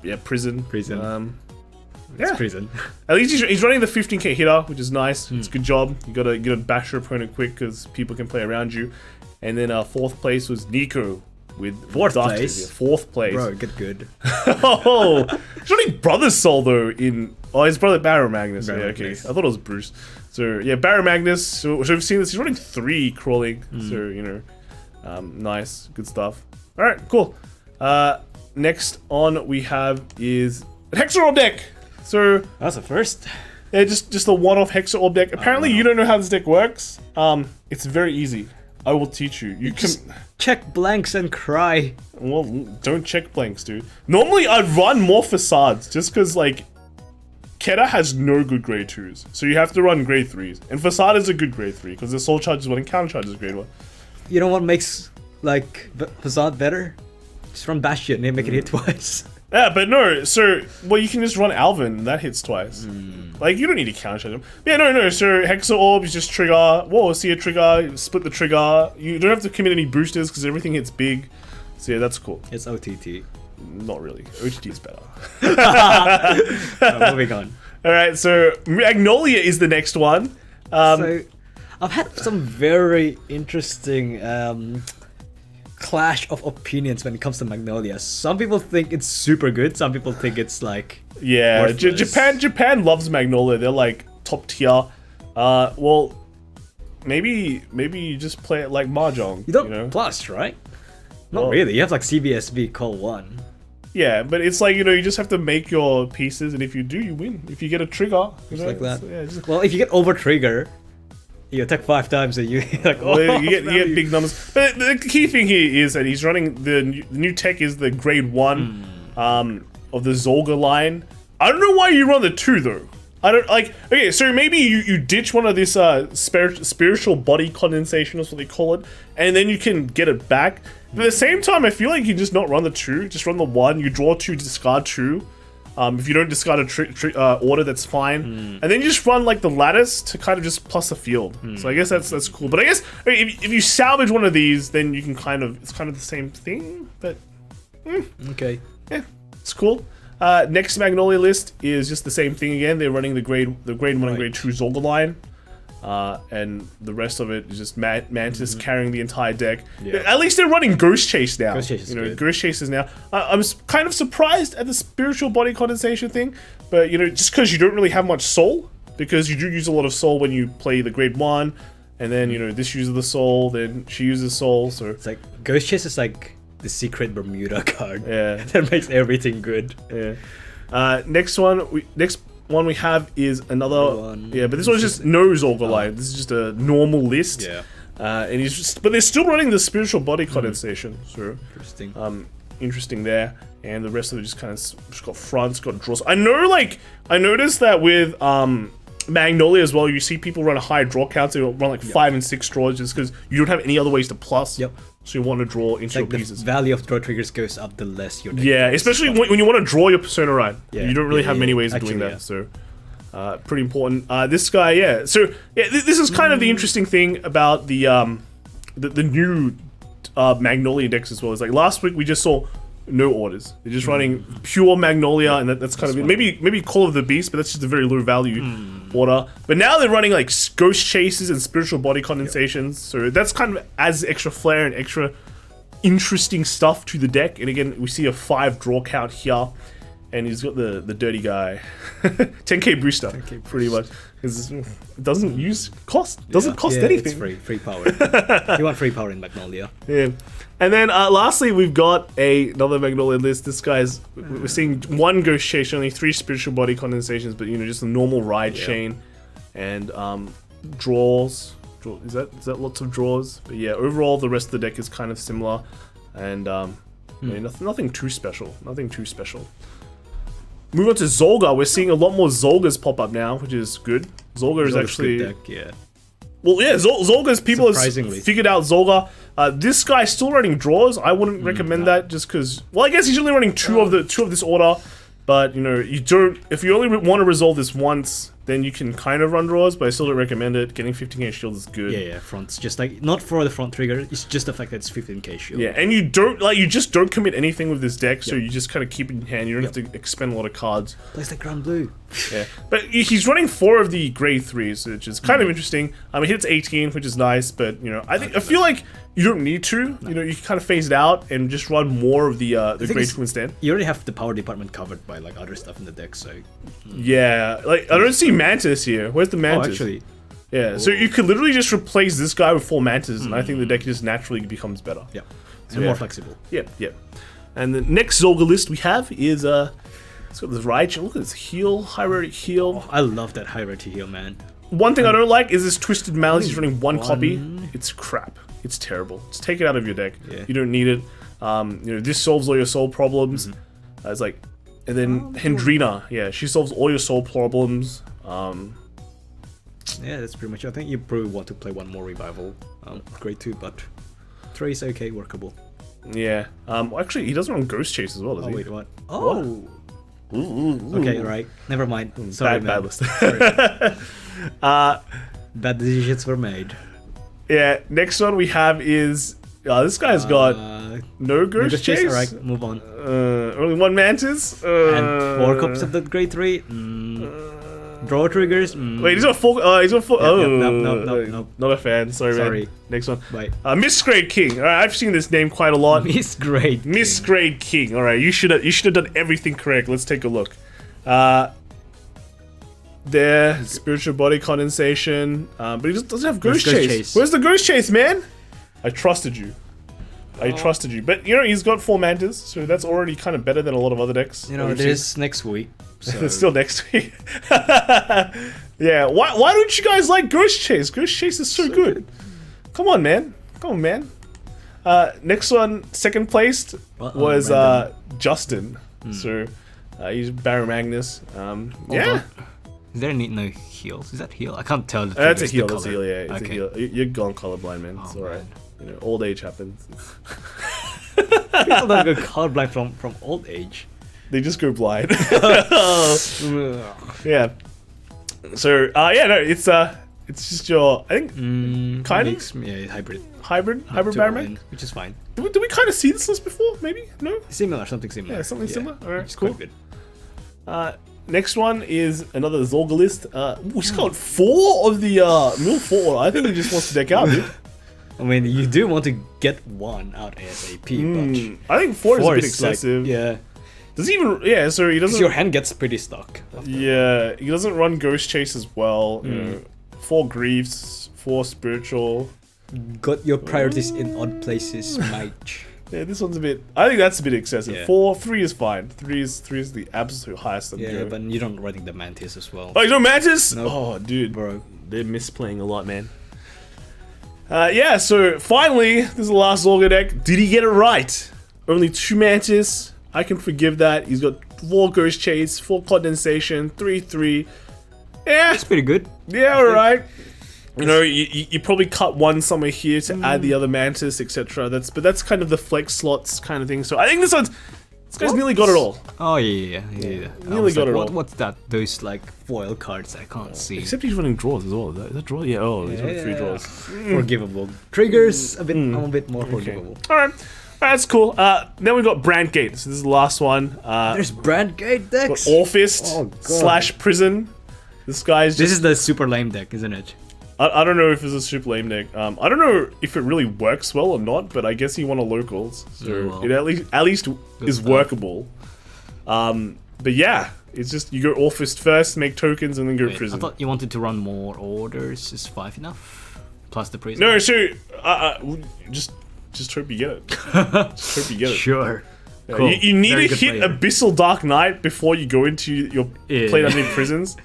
Yeah, prison. It's prison. At least he's running the 15k hitter, which is nice. It's a good job. You gotta bash your opponent quick because people can play around you. And then 4th place was Nico with Fourth Dark place? Tales. 4th place. Bro, get good. Oh, he's running Brother's Soul though in... Oh, his brother Baromagnes. Yeah, okay. Baromagnes. I thought it was Bruce. So, yeah, Baromagnes. So we've seen this. He's running 3 crawling. So, you know, nice. Good stuff. All right, cool. Next on we have is a Hexaorb deck. So... That's a first. Yeah, just a one-off Hexaorb deck. Apparently, you don't know how this deck works. It's very easy. I will teach you. You can... Just check blanks and cry. Well, don't check blanks, dude. Normally, I'd run more facades just because, like, Keta has no good grade 2s. So you have to run grade 3s. And facade is a good grade 3 because the soul charge is 1 and counter charge is grade 1. You know what makes, like, Facade better? Just run Bastion and make it hit twice. Yeah, but no, so, well, you can just run Alvin, that hits twice. Like, you don't need to counter charge him. Yeah, no, so Hexaorb, you just trigger, whoa, see a trigger, split the trigger. You don't have to commit any boosters because everything hits big. So yeah, that's cool. It's OTT. Not really. OTT is better. Moving on. Alright, so Magnolia is the next one. So, I've had some very interesting clash of opinions when it comes to Magnolia. Some people think it's super good, some people think it's like yeah, worthless. Japan loves Magnolia. They're like top tier. Well, maybe you just play it like Mahjong. You don't know? plus, right? Not Well, really. You have like CBSV call 1. Yeah, but it's like, you know, you just have to make your pieces, and if you do, you win. If you get a trigger, you know, Like that. yeah, just, Well, if you get over trigger, you attack 5 times and you like oh, well, you get big numbers. But the key thing here is that he's running the new tech is the grade 1 of the Zorga line. I don't know why you run the 2 though. I don't like. Okay, so maybe you ditch one of this spiritual body condensation, is what they call it, and then you can get it back. But at the same time, I feel like you just not run the 2, just run the 1. You draw 2, discard 2. If you don't discard a order, that's fine. And then you just run like the lattice to kind of just plus a field. So I guess that's cool. But I guess if you salvage one of these, then you can it's kind of the same thing. But okay. yeah, it's cool. Next Magnolia list is just the same thing again. They're running the grade 1 and grade 2 Zorga line. And the rest of it is just Mantis carrying the entire deck. Yeah. At least they're running Ghost Chase now. Ghost Chase is good. Ghost Chase is now. I'm kind of surprised at the spiritual body condensation thing, but you know, just because you don't really have much soul, because you do use a lot of soul when you play the grade 1, and then you know this uses the soul, then she uses soul, so It's like Ghost Chase is like the secret Bermuda card. yeah. That makes everything good. Yeah. Next one we have is another one. yeah, but this one's just no Zorga line. This is just a normal list. Yeah. And he's just, but they're still running the spiritual body condensation. So Interesting. interesting there. And the rest of it just kind of just got fronts, got draws. I know, like I noticed that with Magnolia as well. You see people run a high draw count. They run like 5 and 6 draws just because you don't have any other ways to plus. Yep. So you want to draw into Like your the pieces. value of draw triggers goes up the less your deck Yeah, draws. especially when you want to draw your persona right. Yeah. You don't really have many ways of doing that. So pretty important. This guy, yeah. So yeah, this is kind of the interesting thing about the new Magnolia decks as well. Is like last week we just saw no orders. They're just running pure Magnolia, and that's kind of it. Maybe Call of the Beast, but that's just a very low value order. But now they're running like Ghost Chases and Spiritual Body Condensations, so that's kind of adds extra flair and extra interesting stuff to the deck. And again, we see a 5 draw count here, and he's got the dirty guy, 10k booster, pretty much. It doesn't cost anything. It's free power. You want free power in Magnolia. Yeah. And then lastly, we've got another Magnolia list. This guy's, we're seeing 1 Ghost Chase, only 3 Spiritual Body Condensations, but you know, just a normal ride chain, and draws. Is that lots of draws? But yeah, overall the rest of the deck is kind of similar, and I mean, nothing too special. Nothing too special. Moving on to Zorga, we're seeing a lot more Zorgas pop up now, which is good. Zorga is actually good deck, yeah. Well, yeah, Zorga's people have Surprisingly. figured out Zorga. This guy's still running draws. I wouldn't recommend that just because. Well, I guess he's only running two of this order, but you know, you don't. If you only want to resolve this once, then you can kind of run draws, but I still don't recommend it. Getting 15k shield is good. Yeah, fronts. Just like, not for the front trigger, it's just the fact that it's 15k shield. Yeah, and you just don't commit anything with this deck, so you just kind of keep it in hand. You don't have to expend a lot of cards. Plays like ground blue. Yeah, but he's running 4 of the grade 3s, which is kind of interesting. He hits 18, which is nice, but I feel like you don't need to. You can kind of phase it out and just run more of the grade 2 instead. You already have the power department covered by like other stuff in the deck, so. Yeah, like I don't see Mantis here. Where's the Mantis? Oh, actually. Yeah, so you could literally just replace this guy with 4 Mantis, and I think the deck just naturally becomes better. Yeah, and more flexible. Yep. And the next Zorga list we have is it's got this Raichu. Look at this heal, high rarity heal. Oh, I love that high rarity heal, man. One thing I don't like is this Twisted Malice. He's running one copy. It's crap. It's terrible. Just take it out of your deck. Yeah. You don't need it. This solves all your soul problems. It's like, and then Hendrina. Yeah, she solves all your soul problems. Yeah, that's pretty much it. I think you probably want to play one more revival, grade 2, but 3 is okay, workable. Yeah. Actually, he doesn't run Ghost Chase as well, does he? Oh wait, what? Oh. Ooh. Okay, right. Never mind. Sorry, bad man. list. Bad decisions were made. Yeah. Next one we have is this guy's got no Ghost Chase. Alright, move on. Only 1 Mantis. And 4 copies of the grade 3. Draw triggers. Wait, he's got 4. He's got 4. No. Not a fan. Sorry, man. Next one. Bye. Misgrade King. All right, I've seen this name quite a lot. Misgrade King. All right, you should have done everything correct. Let's take a look. There, spiritual body condensation. But he just doesn't have Ghost Chase. Where's the Ghost Chase, man? I trusted you. But he's got 4 Mantas, so that's already kind of better than a lot of other decks. There's next week. So. It's still next week. Yeah, why don't you guys like Ghost Chase? Ghost Chase is so good. Come on, man. Next one, second placed, was Justin. So he's Baromagnes. Yeah. Is there no heals? Is that heal? I can't tell. That's a heal. That's a heal. Yeah, it's a heal. You're gone colorblind, man. It's alright. Old age happens. People don't go colorblind from old age. They just go blind. Yeah. So it's just your, I think, kind of hybrid Baromagnes, which is fine. Did we kind of see this list before? Maybe something similar. Yeah, something similar. All right, it's cool. Good. Next one is another Zorga list. He's got 4 of the Mill 4. I think he just wants to deck out, dude. I mean, you do want to get 1 out ASAP, but I think 4 is a bit excessive. Yeah. Does he even? Yeah, so he doesn't. Your hand gets pretty stuck. Yeah, he doesn't run Ghost Chase as well. 4 Griefs, 4 Spiritual. Got your priorities in odd places, mate. Yeah, this one's a bit. I think that's a bit excessive. Yeah. 3 is fine. 3 is the absolute highest. Yeah, but you don't running the Mantis as well. Oh, you don't Mantis? Nope. Oh, dude, bro, they're misplaying a lot, man. Yeah, so finally, this is the last Zorga deck. Did he get it right? Only 2 Mantis. I can forgive that. He's got 4 Ghost Chase, 4 Condensation, 3/3. Yeah, that's pretty good. Yeah, alright. You probably cut 1 somewhere here to add the other Mantis, etc. That's kind of the flex slots kind of thing. So I think this guy's nearly got it all. Oh yeah. Nearly got it all. What's that? Those like foil cards I can't see. Except he's running draws as well. Is that draw? Yeah. Oh, he's running 3 draws. Forgivable. Triggers I'm a bit more forgivable. Alright, that's cool. Then we got Brandgate. So this is the last one. There's Brandgate decks. Got Orfist / Prison. This is the super lame deck, isn't it? I don't know if it's a super lame deck. I don't know if it really works well or not, but I guess he won a locals, so it at least is workable. But yeah, it's just you go Orfist first, make tokens, and then go Prison. I thought you wanted to run more orders. Is 5 enough? Plus the Prison? No, so just hope you get it. Just hope you get it. Sure. Yeah, cool. You need to hit Abyssal Dark Knight before you go into your play underneath Prisons.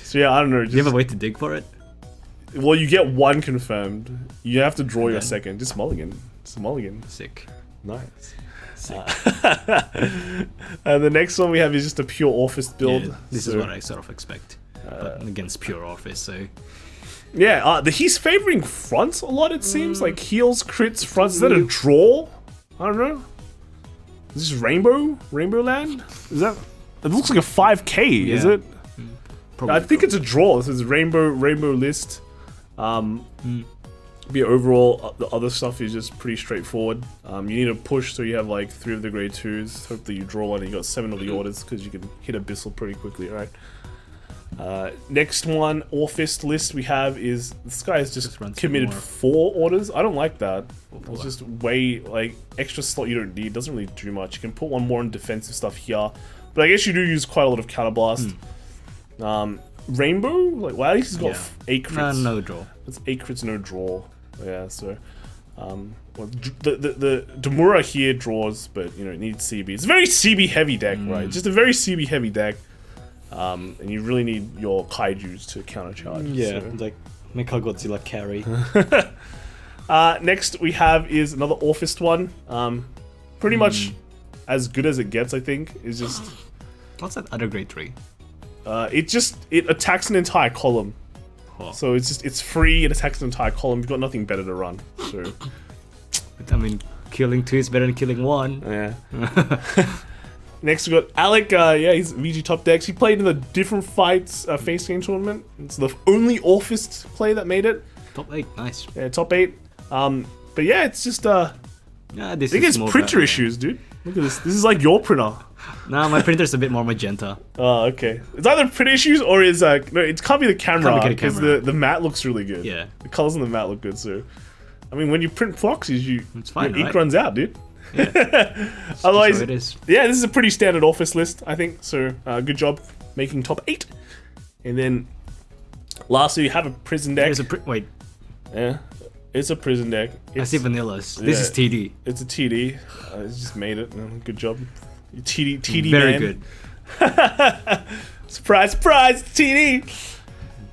So yeah, I don't know. Do you have a way to dig for it? Well, you get 1 confirmed. You have to draw your second. Just mulligan. It's a mulligan. Sick. Nice. Sick. And the next one we have is just a pure Orfist build. Yeah, this is what I sort of expect. But against pure Orfist, so... Yeah, he's favoring fronts a lot, it seems. Like heals, crits, fronts. Is that a draw? I don't know. Is this Rainbow? Rainbow Land? Is that... It looks like a 5k, is it? I think it's a draw. This is rainbow list. But overall, the other stuff is just pretty straightforward. You need to push, so you have like 3 of the grade 2s. Hope that you draw one and you got 7 of the orders, because you can hit Abyssal pretty quickly, right? Next one, Orfist list we have is, this guy has just committed 4 orders. I don't like that. It's just way, like, extra slot you don't need. Doesn't really do much. You can put one more on defensive stuff here. But I guess you do use quite a lot of Counterblast. Rainbow? Like, wow, he's got 8 crits. No draw. It's 8 crits, no draw. Yeah, so... well, the Demura here draws, but, you know, it needs CB. It's a very CB heavy deck, right? Just a very CB heavy deck. And you really need your kaijus to countercharge. Yeah, so. it's like Mechagodzilla carry. Next we have is another Orfist one. Pretty much as good as it gets, I think. It's just... What's that other grade 3? It attacks an entire column. Oh. So it's free, it attacks an entire column. You've got nothing better to run. So I mean, killing 2 is better than killing 1. yeah. Next we got Alec. Yeah, he's VG top decks. He played in the different fights face game tournament. It's the only Orfist play that made it. Top 8, nice. Yeah, top 8. But yeah, it's just Yeah, I think it's printer issues, dude. Look at this. This is like your printer. Nah, my printer's a bit more magenta. Oh, okay. It's either print issues or is no, it can't be the camera, because the matte looks really good. Yeah. The colors on the matte look good, so I mean when you print proxies it's fine, your ink right? runs out, dude. Yeah. Otherwise, it is. yeah, this is a pretty standard Orfist list, I think. So good job making top 8. And then lastly we have a prison deck. Wait. Yeah. It's a prison deck. I see vanillas. This is TD. It's a TD. I just made it. Good job. TD Very man. good. Surprise, surprise, TD.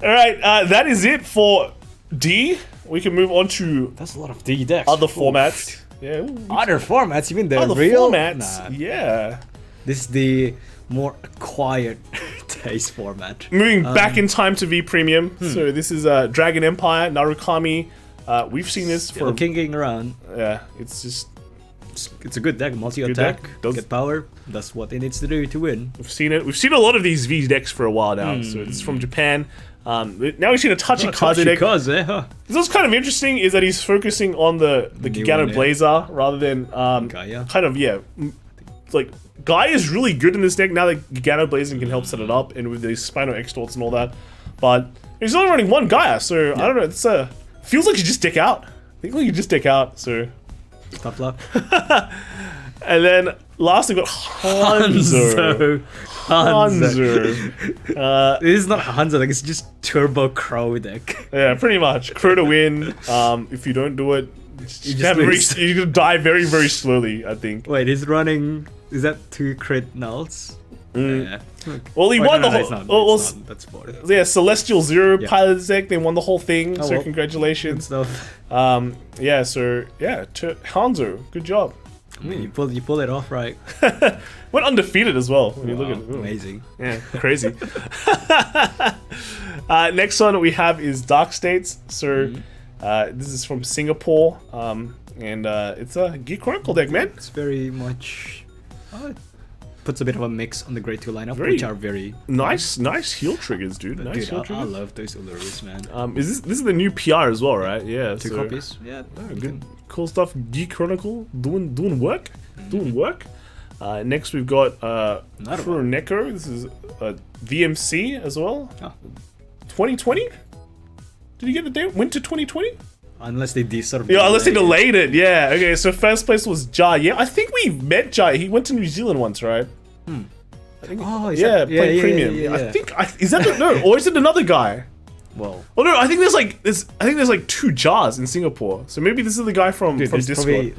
All right, that is it for D. We can move on to That's a lot of D decks. other formats. Yeah. Other formats? You mean the Other real? formats. Nah. Yeah. This is the more acquired taste format. Moving back in time to V Premium. So this is Dragon Empire, Narukami. We've seen this for kicking around. Yeah, it's just It's a good deck, multi-attack, get power. That's what it needs to do to win. we've seen it. We've seen a lot of these V decks for a while now. So this is from Japan. Now we've seen a Tachikaze deck. Tachikaze, huh? What's kind of interesting is that he's focusing on the Gigano one, yeah. Blazer rather than Gaia. kind of like Gaia is really good in this deck now that Gigano Blazer can help set it up and with the Spino Extorts and all that. But he's only running 1 Gaia, so I don't know. It's feels like you just deck out. I think like you just deck out. So Tough luck. and then lastly we got Hanzo. This is not Hanzo, like it's just Turbo Crow deck. Yeah, pretty much. Crow to win. If you don't do it, you're gonna die very, very slowly, I think. Wait, he's running. Is that 2 crit nulls? Yeah. Well, he won the whole. It's not. That's boring. Yeah, Celestial Zero Pilot deck. They won the whole thing. Oh, so well. congratulations. Good stuff. Yeah. So yeah, Hanzo, good job. I mean, you pull it off right. Went undefeated as well. When you look at it. Amazing. Yeah, crazy. Next one we have is Dark States. So this is from Singapore, and it's a Gear Chronicle deck, man. It's very much. Puts a bit of a mix on the grade 2 lineup, which are very nice heal triggers, dude. Nice heal I triggers. love those Ulurus, man. This is the new PR as well, right? Yeah. 2 copies. Yeah. Good, cool stuff. Geek Chronicle doing work. Doing work. Next we've got Chronicle. This is VMC as well. 2020. Did you get the date? Winter 2020. Unless they unless they delayed it. Yeah. Okay. So first place was Jai. Yeah, I think we met Jai. He went to New Zealand once, right? I think. Played premium. Yeah. I think. Is that no? Or is it another guy? Well. Oh no! I think there's like 2 Jars in Singapore. So maybe this is the guy from Discord. Probably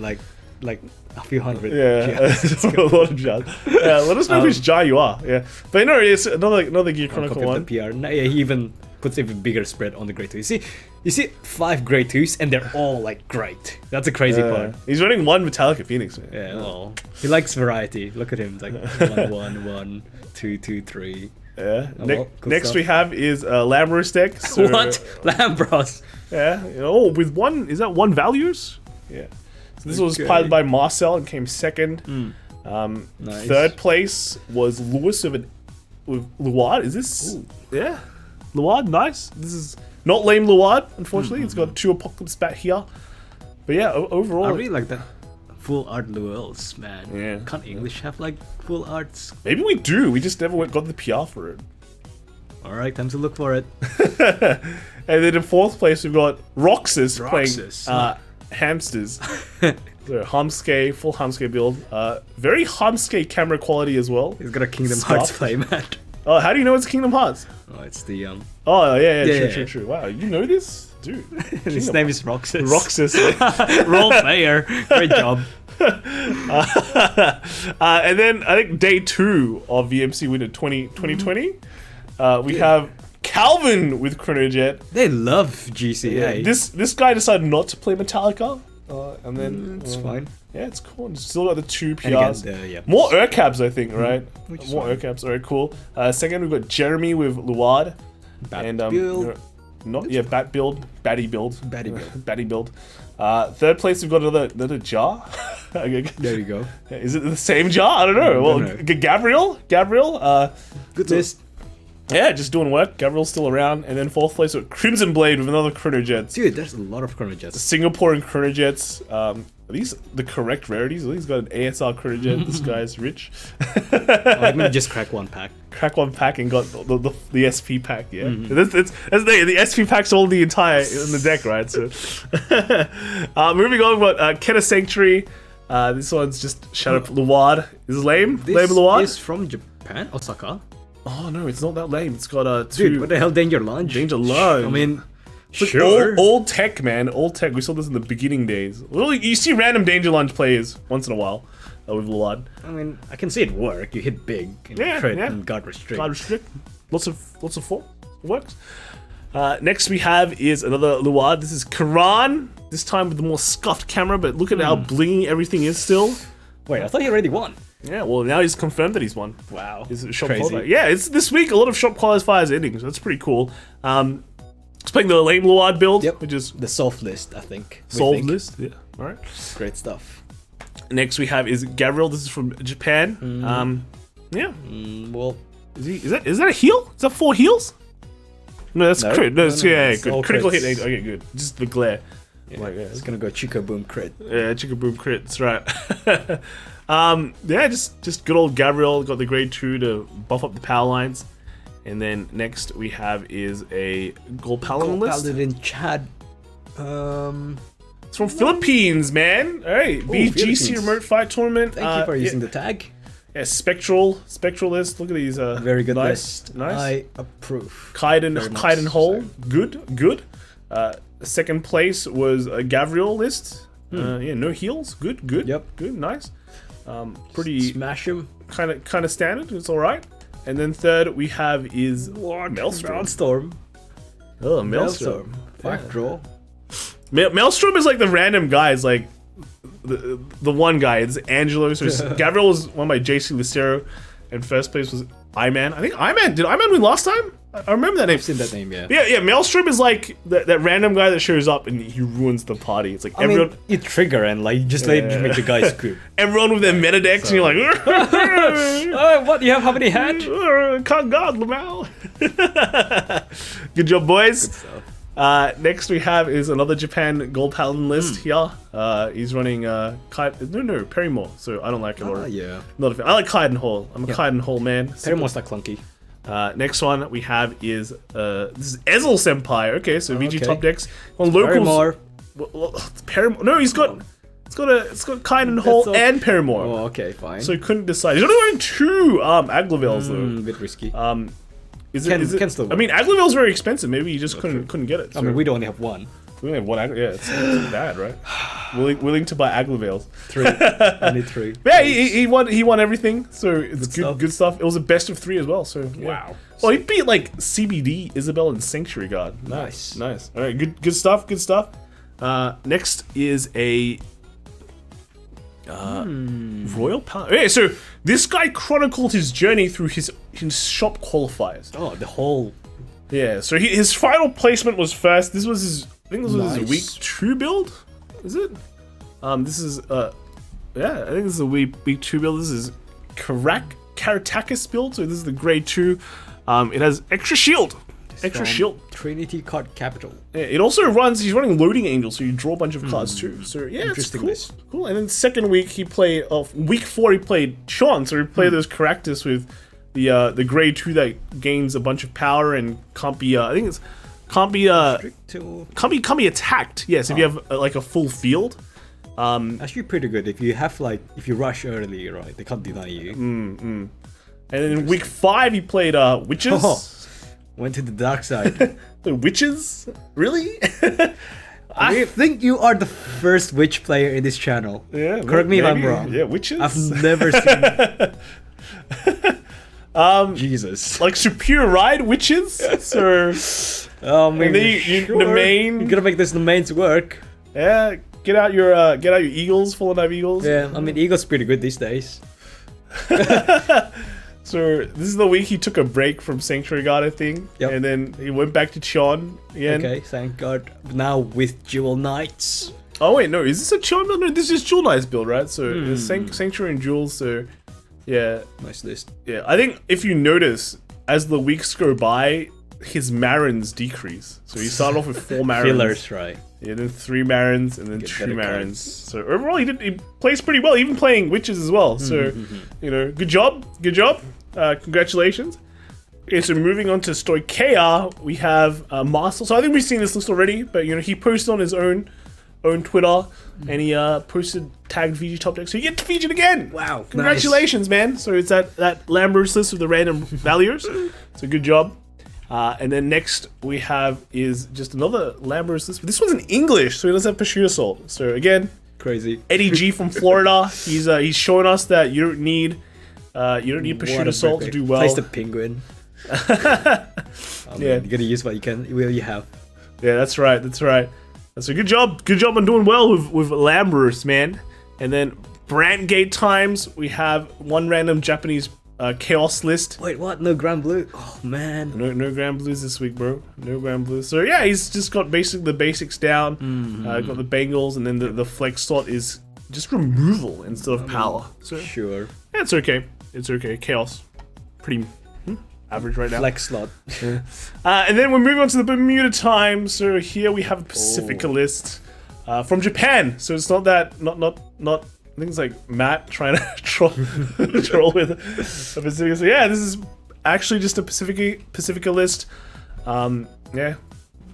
like a few hundred. Yeah, a lot of Jars. Yeah, let us know which Jar you are. Yeah, but no, it's another Gear Chronicle one. The PR. Yeah, he even puts even bigger spread on the grade 2. You see 5 grade 2s and they're all like great. That's a crazy part. He's running 1 Metallica Phoenix, man. Yeah, well, he likes variety. Look at him, it's like 1, 1, 2, 2, 3. Yeah. Cool next stuff. we have is Lambros deck. So, What? Lambros? Yeah. Oh, with 1, is that 1 values? Yeah. So this was piloted by Marcel and came second. Nice. Third place was Lewis with an with Luard. Is this? Ooh. Yeah, Luard, nice. This is not lame Luard, unfortunately. It's got 2 Apocalypse Bat here. But yeah, overall, I really like that full art Luels, man. Yeah. Can't English have like full arts? Maybe we do. We just never got the PR for it. All right, time to look for it. And then in 4th place, we've got Roxas playing Hamsters. So Hamske, full Hamske build. Very Hamske camera quality as well. He's got a Kingdom Hearts playmat. Oh, how do you know it's Kingdom Hearts? Oh, it's the Oh yeah, true. Wow, you know this, dude. His name is Roxas. Roxas. Role player. Great job. And then I think day 2 of VMC Winter 2020. We have Calvin with Chronojet. They love GCA. Yeah, this guy decided not to play Metallica. And then it's fine. Yeah, it's cool. It's still got the 2 PRs. Again, More Urcabs, I think, right? More Urcabs. Alright, cool. Second, we've got Jeremy with Luard. Bat build. Bat build. Batty build. Batty build. Batty build. Third place, we've got another jar. There you go. Is it the same jar? I don't know. Well, Gabriel. Good list. Yeah, just doing work. Gabriel's still around. And then 4th place with Crimson Blade with another Chronojets. Dude, there's a lot of Chronojets. Singaporean Chronojets. Are these the correct rarities? He's got an ASR Chronojet. This guy's rich. I'm gonna just crack 1 pack. Crack 1 pack and got the SP pack, yeah. That's the SP pack's all the entire in the deck, right? So moving on, we've got Kena Sanctuary. This one's just Shadpw Luard. Is it lame? Lame Luard? This is from Japan? Osaka? Oh no, it's not that lame. It's got 2. Dude, what the hell, Danger Lunge? Danger Lunge. I mean, sure. Old tech, man. Old tech. We saw this in the beginning days. Well, you see random Danger Lunge players once in a while with Luard. I mean, I can see it work. You hit big and crit and guard restrict. Guard restrict. Lots of 4 works. Next we have is another Luard. This is Karan. This time with the more scuffed camera, but look at how blingy everything is still. Wait, I thought he already won. Yeah, well now he's confirmed that he's won. Wow. He's shop qualifier. Yeah, it's this week a lot of shop qualifiers ending, so that's pretty cool. He's playing the lame Luard build, which is the soft list, I think. Solved list, yeah. Alright. Great stuff. Next we have is Gabriel. This is from Japan. Yeah. Well, is that a heal? Is that 4 heals? No, that's crit. No, good. Critical hit. Okay, good. Just the glare. Yeah, it's gonna go Chica Boom crit. Yeah, Chica Boom crit. That's right. Yeah, just good old Gabriel. Got the grade 2 to buff up the power lines. And then next we have is a Gold Paladin list. Paladin Chad. It's from Philippines, man. Alright, BGC Remote Fight Tournament. Thank you for using the tag. Yeah, Spectral list. Look at these. Very good list. Nice. I approve. Kaiden Hole. Good. Second place was a Gabriel list. Yeah, no heals. Good. Yep. Good. Nice. Pretty. Smash him. Kind of standard. It's all right. And then third we have is Maelstrom. Oh, Maelstrom. 5 draw. Maelstrom is like the random guys, like the one guy. It's Angelo. So Gabriel was won by JC Lucero, and first place was I-Man. I think did I-Man win last time? I remember that name. I've seen that name, yeah. Yeah. Maelstrom is like that random guy that shows up and he ruins the party. It's like everyone. You trigger and like you just let him make the guy scream. Everyone with their meta decks, and you're like, what? You have how many hand? Can't guard Lamau. Good job, boys. Good stuff. Next we have is another Japan Gold Paladin list here. He's running Perrymore, so I don't like it. Yeah. Not a fan. I like Kaiden Hall. I'm a Kaiden Hall man. Perrymore's not clunky. Next one we have is this is Ezel Senpai. Okay, so VG top decks on locals. Perrymore. No, it's got Kaiden Hall and Perrymore. Oh, okay, fine. So he couldn't decide. He's only wearing 2 Aglavels though. A bit risky. Is it? Still I mean, Aglavel's very expensive. Maybe you just couldn't get it. So. I mean, we only have 1. We only have 1 Aglavel. Yeah, it's bad, right? Willing to buy Aglavels. 3. I need 3. Yeah, he won everything. So it's good stuff. It was a best of 3 as well. So yeah. Wow. Oh, he beat like CBD, Isabel, and Sanctuary Guard. Nice. All right, good stuff. Next is a Royal Paladin. Okay, so this guy chronicled his journey through his shop qualifiers. Oh, the whole. Yeah, so his final placement was first. This was his, I think this was his week 2 build. Is it? This is I think this is a week 2 build. This is Karak Karatakis build. So this is the grade 2. It has extra shield. Extra shield. Trinity Card Capital. Yeah, it also runs, he's running Loading Angel, so you draw a bunch of cards too. So yeah, it's cool. List. Cool. And then second week, he played, week 4, he played Sean. So he played those Caractacus with the grade 2 that gains a bunch of power and can't be, I think it's, can't be attacked. Yes, if you have like a full field. Actually pretty good if you have if you rush early, right? They can't deny you. And then in week 5, he played Witches. Oh, went to the dark side. The Witches? Really? I think you are the first witch player in this channel. Yeah. Correct me if I'm wrong. Yeah, Witches. I've never seen. Jesus. Like Superior Ride Witches. So. Oh man. And then the main. You gotta make this the main to work. Yeah. Get out your Eagles, Fallen Knife Eagles. Yeah, I mean Eagles pretty good these days. So this is the week he took a break from Sanctuary Guard, I think. Yep. And then he went back to Chon again. Okay, thank God. Now with Jewel Knights. Oh wait, no, is this a Chon build? No, this is Jewel Knights build, right? So it's Sanctuary and Jewels, so yeah. Nice list. Yeah, I think if you notice, as the weeks go by, his Marins decrease. So he started off with 4 Marins. Fillers, right. Yeah, then 3 Marins, and then Get 2 better Marins. cards. So overall, he plays pretty well, even playing Witches as well. So, you know, good job. Congratulations. Okay, so moving on to Stoicheia, we have Marcel. So I think we've seen this list already, but you know, he posted on his own Twitter, and he posted tagged VG top deck, so you get featured again. Wow, congratulations, man. So it's that Lambert's list with the random values. So good job. And then next we have is just another Lambert's list. But this one's in English, so he doesn't have Pursuit Assault. So again, crazy. Eddie G from Florida. He's showing us that you don't need Pursuit Assault to do well. Place the penguin. You gotta use what you have. Yeah, that's right. That's a good job. Good job on doing well with Lambert's, man. And then Brandgate times, we have one random Japanese chaos list. Wait, what? No Grand Blue? Oh man. No Grand Blues this week, bro. No Grand Blues. So yeah, he's just got the basics down. Got the Bengals, and then the flex slot is just removal instead of power. So Sure. yeah, it's okay. It's okay. Chaos, pretty average right now. Flex slot. And then we're moving on to the Bermuda time. So here we have a Pacifica list from Japan. So it's not I think it's like Matt trying to troll with a Pacifica. So yeah, this is actually just a Pacifica list. Yeah.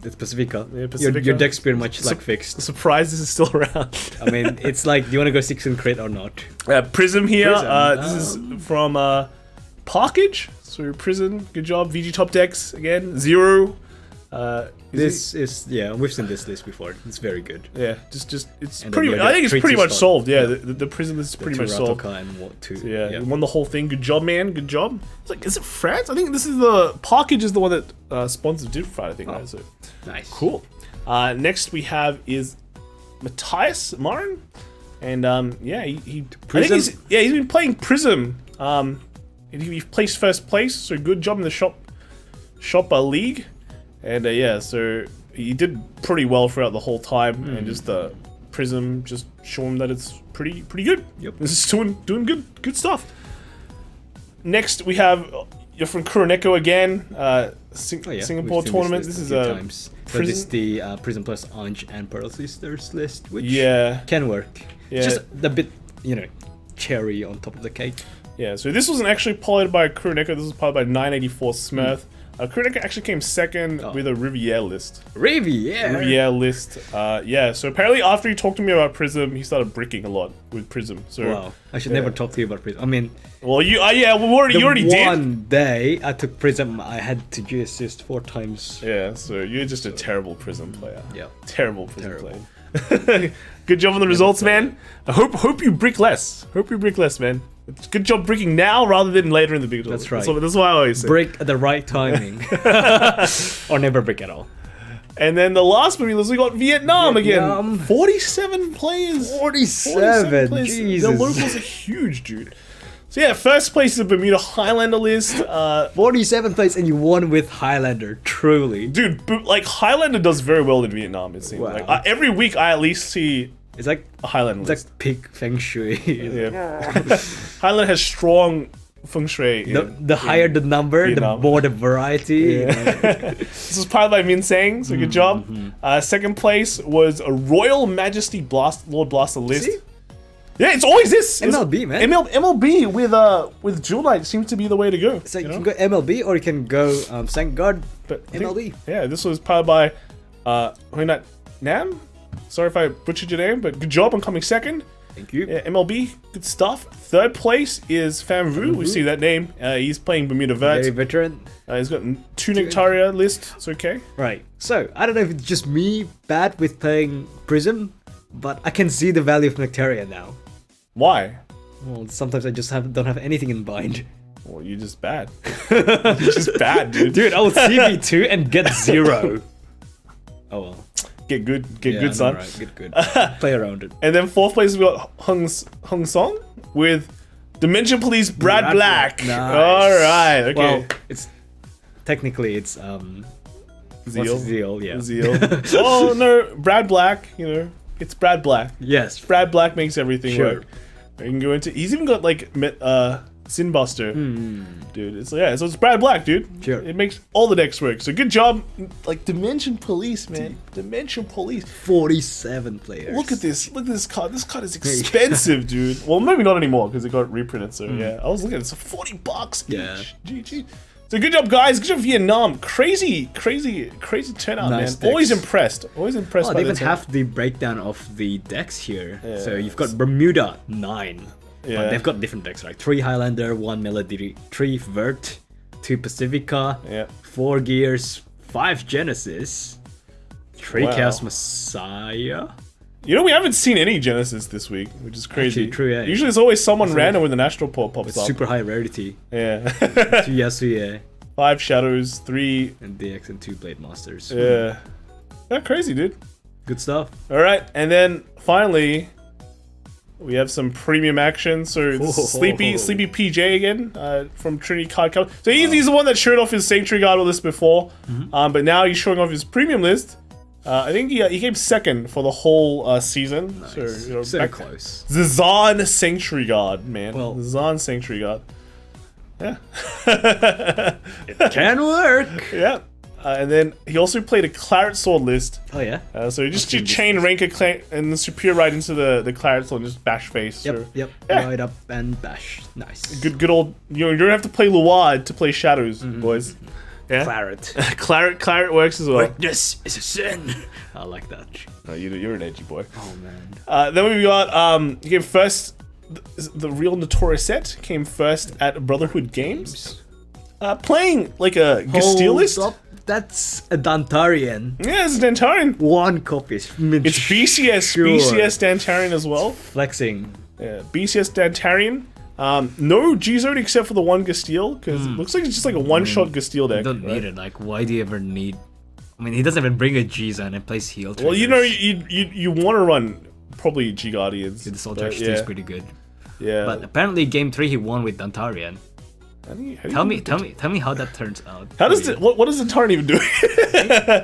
It's Pacifica. Yeah, Pacifica. Your deck's pretty much like fixed. Surprised this is still around. I mean, it's like, do you want to go 6 and crit or not? Prism here. Prism. This is from Parkage. So Prism, good job. VG top decks again. 0. We've seen this list before. It's very good. Yeah, just it's And pretty. then I think it's pretty much solved. Yeah, Yeah. the Prism is pretty Two much solved. Rataka and what, 2. Yeah, you won the whole thing. Good job, man. Good job. It's like, is it France? I think this is the Parkage is the one that sponsors Different. I think. Right? So Nice. cool. Next we have is Matthias Marin, and he Prism? I think he's been playing Prism. He placed first place, so good job in the shop league, and so he did pretty well throughout the whole time, and just the Prism just showing that it's pretty good. Yep. This is doing good stuff. Next we have you're from Chronicle again. Singapore We've seen tournament. This This list is a a few times. So this is the Prism plus Ange and Pearl Sisters list, which yeah. can work. Yeah. It's just a bit, cherry on top of the cake. Yeah, so this wasn't actually piloted by Chronicle, this was piloted by 984 Smurf. Chronicle actually came second with a Riviere list. Riviere list. So apparently after he talked to me about Prism, he started bricking a lot with Prism. So Wow, I should never talk to you about Prism. I mean, well, you already did. One day I took Prism, I had to G-assist 4 times. Yeah, so you're just a terrible Prism player. Yeah. Terrible Prism player. Good job on the results, man. I hope you brick less. Man. Good job bricking now rather than later in the big tournament. That's right. That's what I always say. Brick at the right timing. Or never brick at all. And then the last movie list, we got Vietnam Vietnam. again. 47 players. 47, players. Jesus. The locals are huge, dude. So yeah, first place is the Bermuda Highlander list. 47 place and you won with Highlander, truly. Dude, like Highlander does very well in Vietnam, it seems. Wow. Like every week I at least see It's like a Highlander it's list. like peak feng shui. Yeah. Highlander has strong feng shui. The higher the number, Vietnam. the more the variety. This was powered by Min Sang, so good job. Second place was a Royal Majesty Lord Blaster list. See? Yeah, it's always this. MLB, man. MLB with Jewel Knight seems to be the way to go. So you can go MLB or you can go Vanguard, but MLB. Yeah, this was powered by Huinat Nam. Sorry if I butchered your name, but good job on coming second. Thank you. Yeah, MLB, good stuff. Third place is Fan Vu. We see that name. He's playing Bermuda Vert. Very veteran. He's got 2 Nectaria list. It's okay. Right. So I don't know if it's just me bad with playing Prism, but I can see the value of Nectaria now. Why? Well, sometimes I just don't have anything in bind. Well, you're just bad. You're just bad, dude. Dude, I will CB2 and get 0. Oh well. Get good, Yeah, good, son. Right. Good. Play around it. And then fourth place we got Hung Song with Dimension Police Brad Black. Nice. All right, okay. Well, it's technically it's Zeal, yeah. Zeal. Oh no, Brad Black. You know, it's Brad Black. Yes. Brad Black makes everything Sure. work. You can go into. He's even got like Sinbuster, dude. So it's Brad Black, dude. Sure. It makes all the decks work. So good job, like Dimension Police, man. Dimension Police. 47 players. Look at this. Look at this card. This card is expensive, dude. Well, maybe not anymore because it got reprinted. So yeah, I was looking at it. It's $40 Yeah. each. GG. So good job, guys. Good job, Vietnam. Crazy turnout, Nice man. Always decks. impressed. Always impressed. Oh, by they even the have the breakdown of the decks here. Yeah. So you've got Bermuda 9. Yeah. But they've got different decks, right? 3 Highlander, 1 Melody, 3 Vert, 2 Pacifica, Yeah. 4 Gears, 5 Genesis, 3 Wow. Chaos Messiah. You know, we haven't seen any Genesis this week, which is crazy. Actually, true, yeah. Usually, it's always someone random with an Astral Port pops up. Super high rarity. Yeah. 2 Yasuye, 5 Shadows, 3. and DX, and 2 Blade Masters. Yeah. That's crazy, dude. Good stuff. All right, and then finally, we have some premium action. So this is Sleepy PJ again from Trinity Card Company. So he's the one that showed off his Sanctuary Guard list before, but now he's showing off his premium list. I think he came second for the whole season. Nice. So, you know, So close. Zazan Sanctuary Guard, man. Well- Zazan Sanctuary Guard. Yeah. Can work. Yeah. And then he also played a Claret Sword list. Oh yeah. So you just chain rank and the Superior right into the Claret Sword and just bash face. Yep. So Yep. Yeah. Right up and bash. Nice. good old. You don't have to play Luad to play Shadows, boys. Yeah. Claret. Claret works as well. This is a sin. I like that. No, you're an edgy boy. Oh man. Then we got he came first. The real Notorious set came first at Brotherhood Games. Playing like a Gastille list. Hold up. That's a Dantarian. Yeah, it's a Dantarian. 1 copy. It's BCS Dantarian as well. Flexing. Yeah, BCS Dantarian. No G-Zone except for the 1 Gastille, because it looks like it's just like a one-shot Gastille deck. You don't need it. Like, why do you ever need? I mean, he doesn't even bring a G-Zone and plays heal. Well, you know, you want to run probably G Guardians. The Soul Charge is pretty good. Yeah. But apparently, game 3 he won with Dantarian. How do you Tell me how that turns out. How does it? What does the Tarn even do?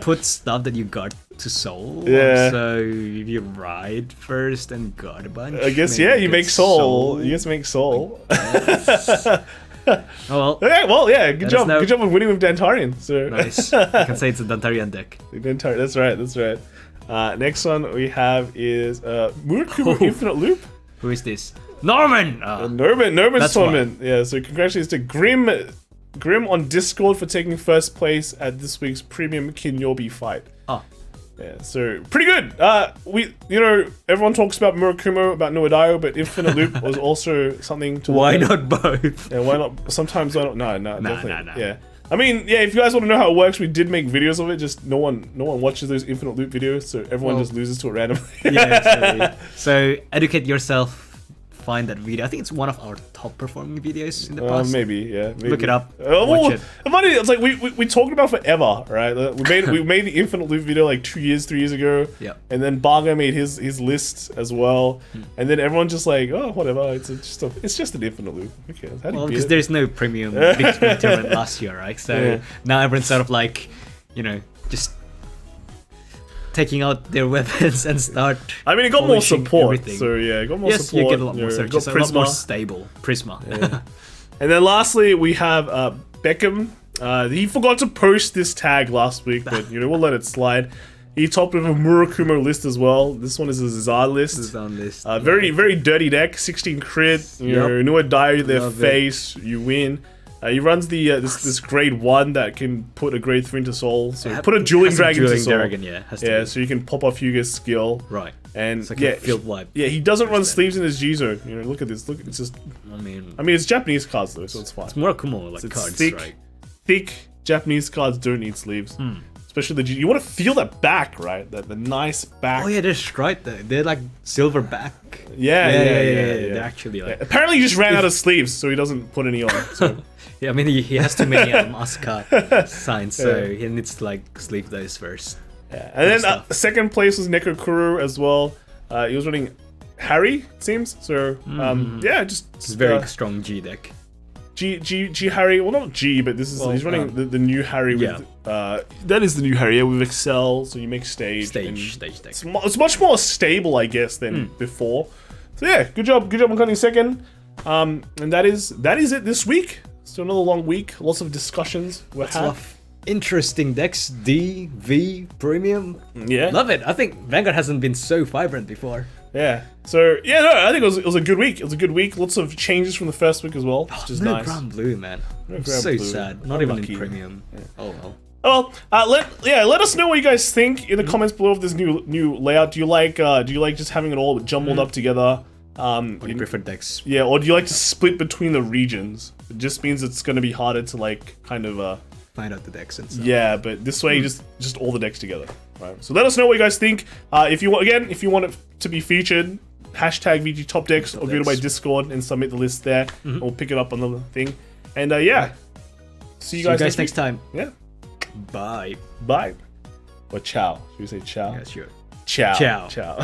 Put stuff that you got to soul. Yeah. So you ride first and guard a bunch. I guess maybe you get make soul. You just make soul. Oh well. Okay, well, yeah, good Let job. us know. Good job with winning with Dantarian. So Nice. I can say it's a Dantarian deck. Dantarian. That's right. That's right. Next one we have is Murakumo Infinite Loop. Who is this? Norman. Norman's That's tournament. Yeah. So congratulations to Grim on Discord for taking first place at this week's premium Kinyobi fight. Oh. Yeah, so pretty good. Everyone talks about Murakumo, about Nuadayo, but Infinite Loop was also something to. Why not both? Yeah, why not? Sometimes why not? No, definitely. Nah. Yeah. I mean, yeah, if you guys want to know how it works, we did make videos of it, just no one watches those Infinite Loop videos, so everyone just loses to it randomly. Yeah, so educate yourself. Find that video. I think it's one of our top performing videos in the past. Maybe, yeah. Maybe. Look it up. Watch it. Funny, it's like we talked about forever, right? Like, we made the Infinite Loop video like 3 years ago. Yeah. And then Baga made his list as well. And then everyone just like, oh, whatever. It's just an Infinite Loop. Who cares? How do you Well, beat because it? there's no premium big screen tournament last year, right? So Yeah. now everyone's sort of like, just taking out their weapons and start. I mean, it got more polishing support. everything. So yeah, it got more Yes, support. you get a lot more Got searches, a lot more stable. Prisma. And then lastly, we have Beckham. He forgot to post this tag last week, but we'll let it slide. He topped with a Murakumo list as well. This one is a Zard list. Very, very dirty deck. 16 crit. You die their Love face. You win. He runs the this grade 1 that can put a grade 3 into soul. So put a dueling dragon into soul. So you can pop off Hugo's skill. Right. And it's like a field wipe. Yeah, he doesn't run sleeves in his G zone. Look at this. Look, it's just. I mean, it's Japanese cards though, so it's fine. It's Murakumo like cards, right? Thick Japanese cards don't need sleeves. Especially the G. You want to feel that back, right? The nice back. Oh yeah, they're right. They're like silver back. Yeah. They're actually like. Apparently, he just ran out of sleeves, so he doesn't put any on. So. Yeah, I mean he has too many Asuka signs, so he needs to like sleeve those first. Yeah. And then second place was Nekokuru as well. He was running Harry, it seems. So just it's a very strong G deck. G Harry, well not G, but this is he's running the new Harry with that is the new Harry with Excel, so you make stage deck. It's much more stable, I guess, than before. So yeah, good job on coming second. And that is it this week. Still another long week, lots of discussions. Interesting decks, D, V, Premium. Yeah. Love it. I think Vanguard hasn't been so vibrant before. Yeah. So, I think it was a good week. It was a good week. Lots of changes from the first week as well, which is no nice. Grand Blue, man. I'm so sad. Not even in Premium. Yeah. Oh well. Let us know what you guys think in the comments below of this new layout. Do you like just having it all jumbled up together? Or do you prefer decks? Yeah, or do you like to split between the regions? It just means it's going to be harder to like kind of find out the decks and stuff. Yeah, but this way just all the decks together. Right. So let us know what you guys think. If you want it to be featured, hashtag VG Top Decks or go to my Discord and submit the list there. And we'll pick it up on the thing. And see you guys next time. Yeah. Bye. Or ciao. Should we say ciao? Yeah, sure. Ciao. Ciao.